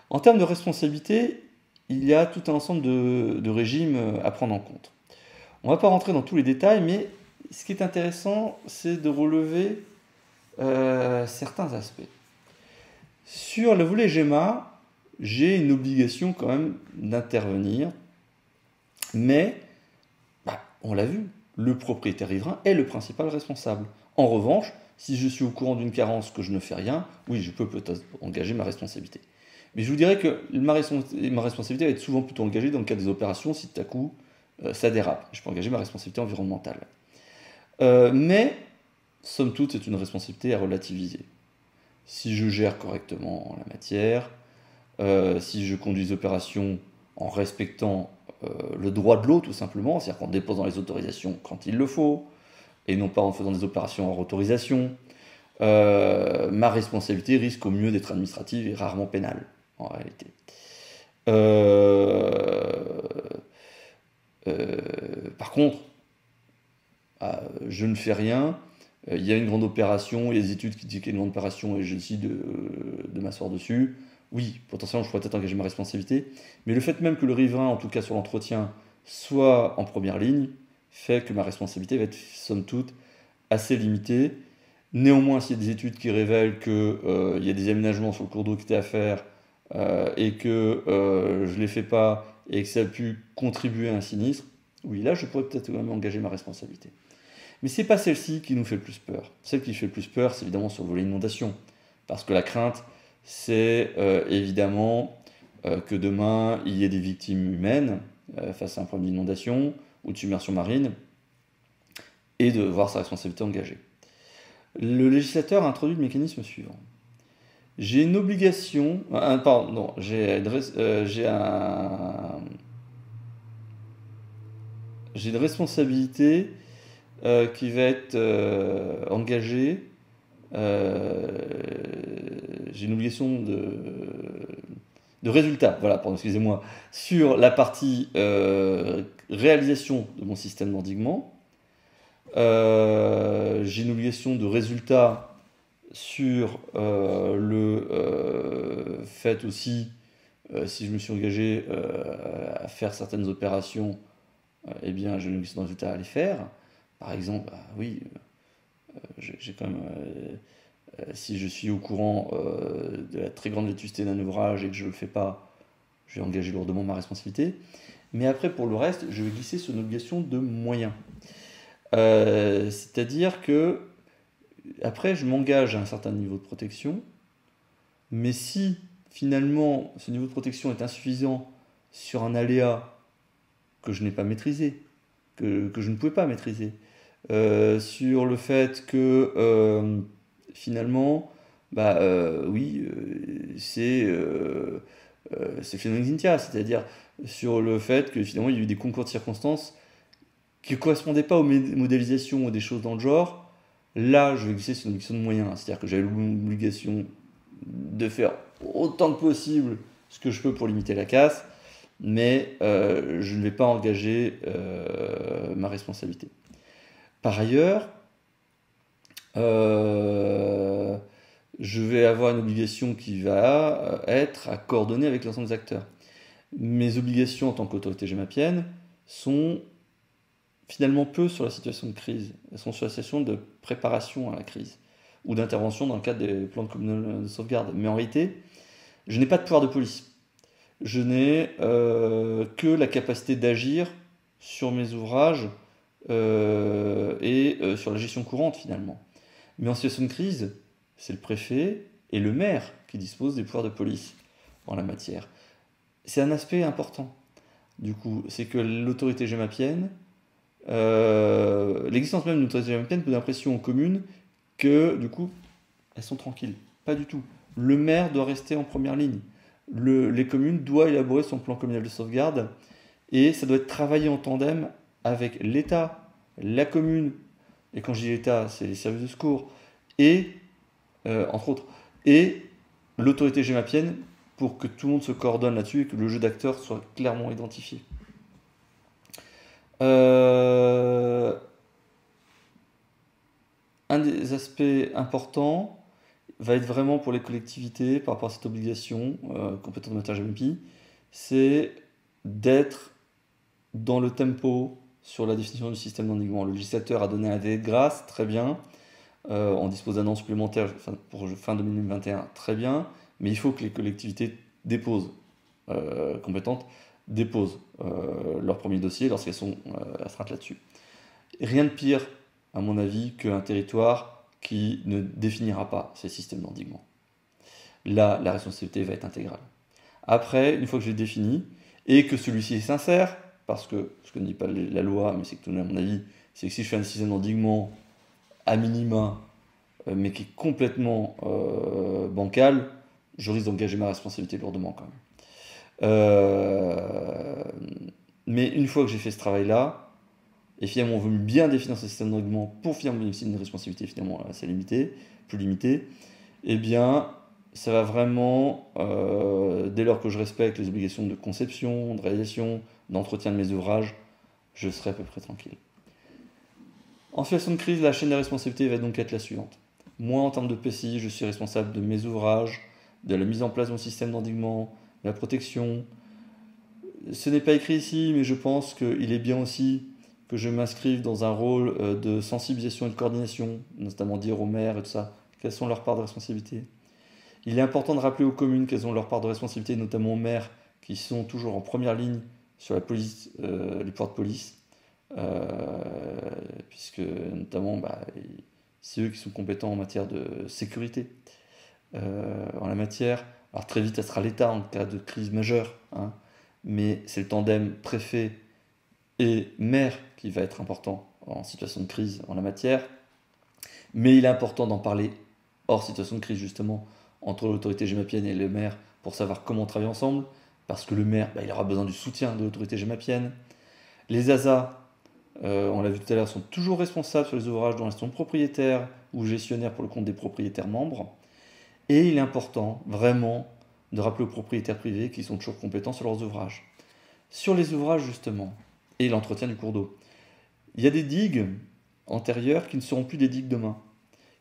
Speaker 1: En termes de responsabilité, il y a tout un ensemble de régimes à prendre en compte. On ne va pas rentrer dans tous les détails, mais ce qui est intéressant, c'est de relever certains aspects. Sur le volet GEMA, j'ai une obligation quand même d'intervenir, mais on l'a vu, le propriétaire riverain est le principal responsable. En revanche, si je suis au courant d'une carence que je ne fais rien, oui, je peux peut-être engager ma responsabilité. Mais je vous dirais que ma responsabilité va être souvent plutôt engagée dans le cadre des opérations si tout à coup ça dérape. Je peux engager ma responsabilité environnementale. Mais, somme toute, c'est une responsabilité à relativiser. Si je gère correctement la matière, si je conduis les opérations en respectant le droit de l'eau tout simplement, c'est-à-dire qu'en déposant les autorisations quand il le faut, et non pas en faisant des opérations hors autorisation, ma responsabilité risque au mieux d'être administrative et rarement pénale, en réalité. Par contre, je ne fais rien, il y a une grande opération, il y a des études qui disent qu'il y a une grande opération et je décide de m'asseoir dessus. Oui, potentiellement, je pourrais peut-être engager ma responsabilité, mais le fait même que le riverain, en tout cas sur l'entretien, soit en première ligne, fait que ma responsabilité va être, somme toute, assez limitée. Néanmoins, s'il y a des études qui révèlent qu'il y a des aménagements sur le cours d'eau qui étaient à faire et que je ne les fais pas et que ça a pu contribuer à un sinistre, oui, là, je pourrais peut-être quand même engager ma responsabilité. Mais c'est pas celle-ci qui nous fait le plus peur. Celle qui fait le plus peur, c'est évidemment sur le volet inondation. Parce que la crainte, c'est évidemment que demain, il y ait des victimes humaines face à un problème d'inondation ou de submersion marine, et de voir sa responsabilité engagée. Le législateur a introduit le mécanisme suivant. J'ai une obligation... pardon, non, j'ai une responsabilité qui va être engagée. J'ai une obligation de résultat, voilà, pardon, excusez-moi, sur la partie réalisation de mon système d'endiguement. J'ai une obligation de résultat sur le fait aussi, si je me suis engagé à faire certaines opérations, eh bien j'ai une obligation de résultat à les faire. Par exemple, oui, j'ai quand même, si je suis au courant de la très grande vétusté d'un ouvrage et que je ne le fais pas, je vais engager lourdement ma responsabilité. Mais après, pour le reste, je vais glisser sur une obligation de moyens. C'est-à-dire que après je m'engage à un certain niveau de protection, mais si finalement ce niveau de protection est insuffisant sur un aléa que je n'ai pas maîtrisé, que je ne pouvais pas maîtriser, sur le fait que finalement, oui, c'est phénomène Xynthia, c'est-à-dire sur le fait que finalement il y a eu des concours de circonstances qui ne correspondaient pas aux modélisations ou des choses dans le genre. Là, je vais glisser sur une obligation de moyens, c'est-à-dire que j'avais l'obligation de faire autant que possible ce que je peux pour limiter la casse, mais je ne vais pas engager ma responsabilité. Par ailleurs, euh, je vais avoir une obligation qui va être à coordonner avec l'ensemble des acteurs. Mes obligations en tant qu'autorité gémapienne sont finalement peu sur la situation de crise. Elles sont sur la situation de préparation à la crise ou d'intervention dans le cadre des plans communaux de sauvegarde. Mais en réalité, je n'ai pas de pouvoir de police. Je n'ai que la capacité d'agir sur mes ouvrages et sur la gestion courante finalement. Mais en situation de crise, c'est le préfet et le maire qui disposent des pouvoirs de police en la matière. C'est un aspect important. Du coup, c'est que l'autorité gémapienne, l'existence même d'une autorité gémapienne peut donner l'impression aux communes que, du coup, elles sont tranquilles. Pas du tout. Le maire doit rester en première ligne. Les communes doivent élaborer son plan communal de sauvegarde et ça doit être travaillé en tandem avec l'État, la commune, et quand je dis l'État, c'est les services de secours, et, entre autres, et l'autorité gémapienne pour que tout le monde se coordonne là-dessus et que le jeu d'acteurs soit clairement identifié. Un des aspects importants va être vraiment pour les collectivités par rapport à cette obligation compétente en matière GMPI, c'est d'être dans le tempo sur la définition du système d'endiguement. Le législateur a donné un délai de grâce, très bien. On dispose d'un an supplémentaire pour fin 2021, très bien. Mais il faut que les collectivités compétentes déposent leur premier dossier lorsqu'elles sont astreintes là-dessus. Rien de pire, à mon avis, qu'un territoire qui ne définira pas ces systèmes d'endiguement. Là, la responsabilité va être intégrale. Après, une fois que je l'ai défini, et que celui-ci est sincère, parce que ce que ne dit pas la loi, mais c'est que tout le monde, à mon avis, c'est que si je fais un système d'endiguement à minima, mais qui est complètement bancal, je risque d'engager ma responsabilité lourdement quand même. Mais une fois que j'ai fait ce travail-là, et finalement on veut bien définir ce système d'endiguement pour finalement bénéficier d'une responsabilité finalement assez limitée, plus limitée, eh bien ça va vraiment, dès lors que je respecte les obligations de conception, de réalisation, d'entretien de mes ouvrages, je serai à peu près tranquille. En situation de crise, la chaîne des responsabilités va donc être la suivante. Moi, en termes de PCI, je suis responsable de mes ouvrages, de la mise en place de mon système d'endiguement, de la protection. Ce n'est pas écrit ici, mais je pense qu'il est bien aussi que je m'inscrive dans un rôle de sensibilisation et de coordination, notamment dire aux maires et tout ça, quelles sont leurs parts de responsabilité. Il est important de rappeler aux communes quelles ont leurs parts de responsabilité, notamment aux maires qui sont toujours en première ligne sur la police, les pouvoirs de police, puisque notamment c'est eux qui sont compétents en matière de sécurité. En la matière, alors très vite, ça sera l'État en cas de crise majeure, hein, mais c'est le tandem préfet et maire qui va être important en situation de crise en la matière. Mais il est important d'en parler hors situation de crise, justement, entre l'autorité gémapienne et le maire pour savoir comment travailler ensemble, parce que le maire, il aura besoin du soutien de l'autorité gémapienne. Les ASA, on l'a vu tout à l'heure, sont toujours responsables sur les ouvrages dont elles sont propriétaires ou gestionnaires pour le compte des propriétaires membres. Et il est important, vraiment, de rappeler aux propriétaires privés qu'ils sont toujours compétents sur leurs ouvrages. Sur les ouvrages, justement, et l'entretien du cours d'eau, il y a des digues antérieures qui ne seront plus des digues demain,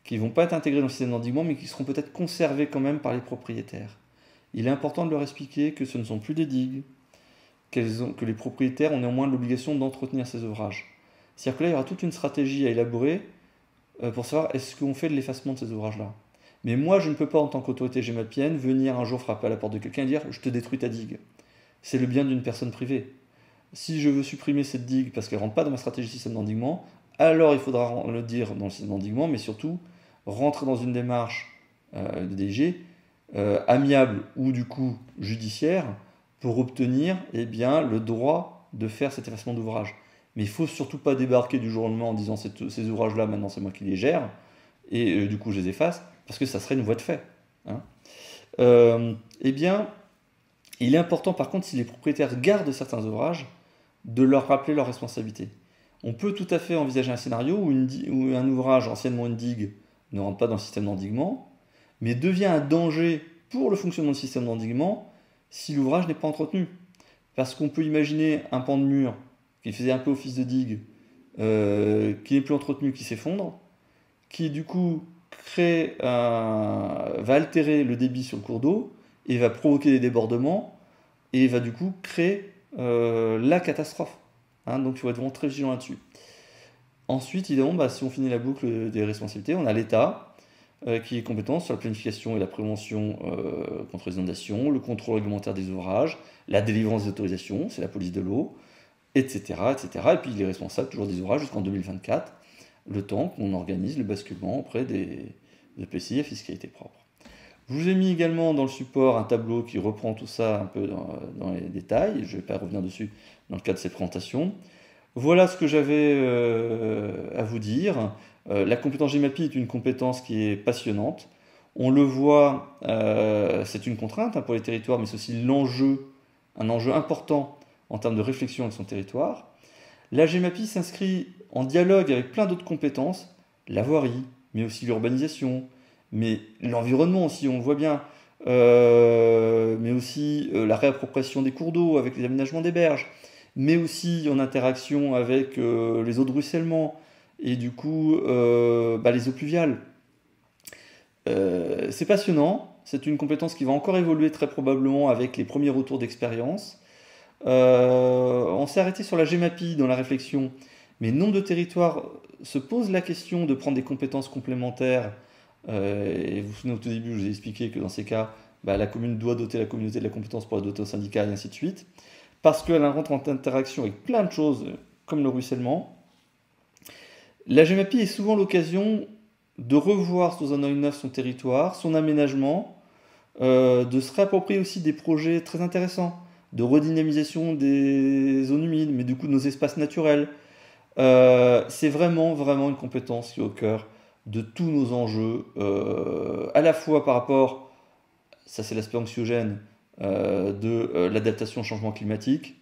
Speaker 1: qui ne vont pas être intégrées dans le système d'endiguement, mais qui seront peut-être conservées quand même par les propriétaires. Il est important de leur expliquer que ce ne sont plus des digues, que les propriétaires ont néanmoins l'obligation d'entretenir ces ouvrages. C'est-à-dire que là, il y aura toute une stratégie à élaborer pour savoir est-ce qu'on fait de l'effacement de ces ouvrages-là. Mais moi, je ne peux pas, en tant qu'autorité gémapienne, venir un jour frapper à la porte de quelqu'un et dire « je te détruis ta digue ». C'est le bien d'une personne privée. Si je veux supprimer cette digue parce qu'elle ne rentre pas dans ma stratégie de système d'endiguement, alors il faudra le dire dans le système d'endiguement, mais surtout rentrer dans une démarche de DG amiable ou du coup judiciaire pour obtenir le droit de faire cet effacement d'ouvrage. Mais il ne faut surtout pas débarquer du jour au lendemain en disant ces ouvrages-là, maintenant c'est moi qui les gère, et du coup je les efface, parce que ça serait une voie de fait. Hein. Il est important par contre, si les propriétaires gardent certains ouvrages, de leur rappeler leurs responsabilités. On peut tout à fait envisager un scénario où un ouvrage, anciennement une digue, ne rentre pas dans le système d'endiguement, mais devient un danger pour le fonctionnement du système d'endiguement si l'ouvrage n'est pas entretenu. Parce qu'on peut imaginer un pan de mur qui faisait un peu office de digue, qui n'est plus entretenu, qui s'effondre, qui du coup va altérer le débit sur le cours d'eau et va provoquer des débordements et va du coup créer la catastrophe. Hein, donc il faut être vraiment très vigilant là-dessus. Ensuite, évidemment, si on finit la boucle des responsabilités, on a l'État qui est compétent sur la planification et la prévention contre les inondations, le contrôle réglementaire des ouvrages, la délivrance des autorisations, c'est la police de l'eau, etc., etc. Et puis il est responsable toujours des ouvrages jusqu'en 2024, le temps qu'on organise le basculement auprès des EPCI à fiscalité propre. Je vous ai mis également dans le support un tableau qui reprend tout ça un peu dans les détails, je ne vais pas revenir dessus dans le cadre de cette présentation. Voilà ce que j'avais à vous dire. La compétence GEMAPI est une compétence qui est passionnante. On le voit, c'est une contrainte pour les territoires, mais c'est aussi un enjeu important en termes de réflexion avec son territoire. La GEMAPI s'inscrit en dialogue avec plein d'autres compétences, la voirie, mais aussi l'urbanisation, mais l'environnement aussi, on le voit bien, mais aussi la réappropriation des cours d'eau avec les aménagements des berges, mais aussi en interaction avec les eaux de ruissellement et du coup les eaux pluviales. C'est passionnant, c'est une compétence qui va encore évoluer très probablement avec les premiers retours d'expérience. On s'est arrêté sur la GEMAPI dans la réflexion, mais nombre de territoires se posent la question de prendre des compétences complémentaires. Et vous vous souvenez au tout début, je vous ai expliqué que dans ces cas, la commune doit doter la communauté de la compétence pour la doter au syndicat et ainsi de suite. Parce qu'elle rentre en interaction avec plein de choses, comme le ruissellement. La GEMAPI est souvent l'occasion de revoir sous un œil neuf son territoire, son aménagement, de se réapproprier aussi des projets très intéressants, de redynamisation des zones humides, mais du coup de nos espaces naturels. C'est vraiment une compétence qui est au cœur de tous nos enjeux, à la fois par rapport, ça c'est l'aspect anxiogène, de l'adaptation au changement climatique,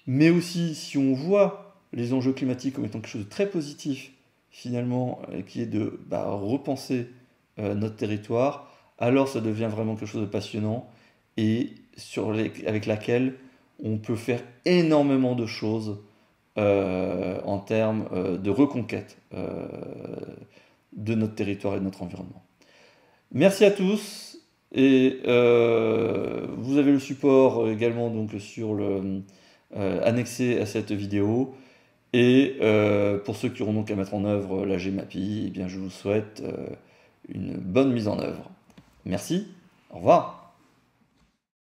Speaker 1: mais aussi si on voit les enjeux climatiques comme étant quelque chose de très positif, finalement, qui est de repenser notre territoire, alors ça devient vraiment quelque chose de passionnant et avec laquelle on peut faire énormément de choses en termes de reconquête de notre territoire et de notre environnement. Merci à tous et vous avez le support également donc annexé à cette vidéo. Et pour ceux qui auront donc à mettre en œuvre la GEMAPI, eh bien je vous souhaite une bonne mise en œuvre. Merci, au revoir.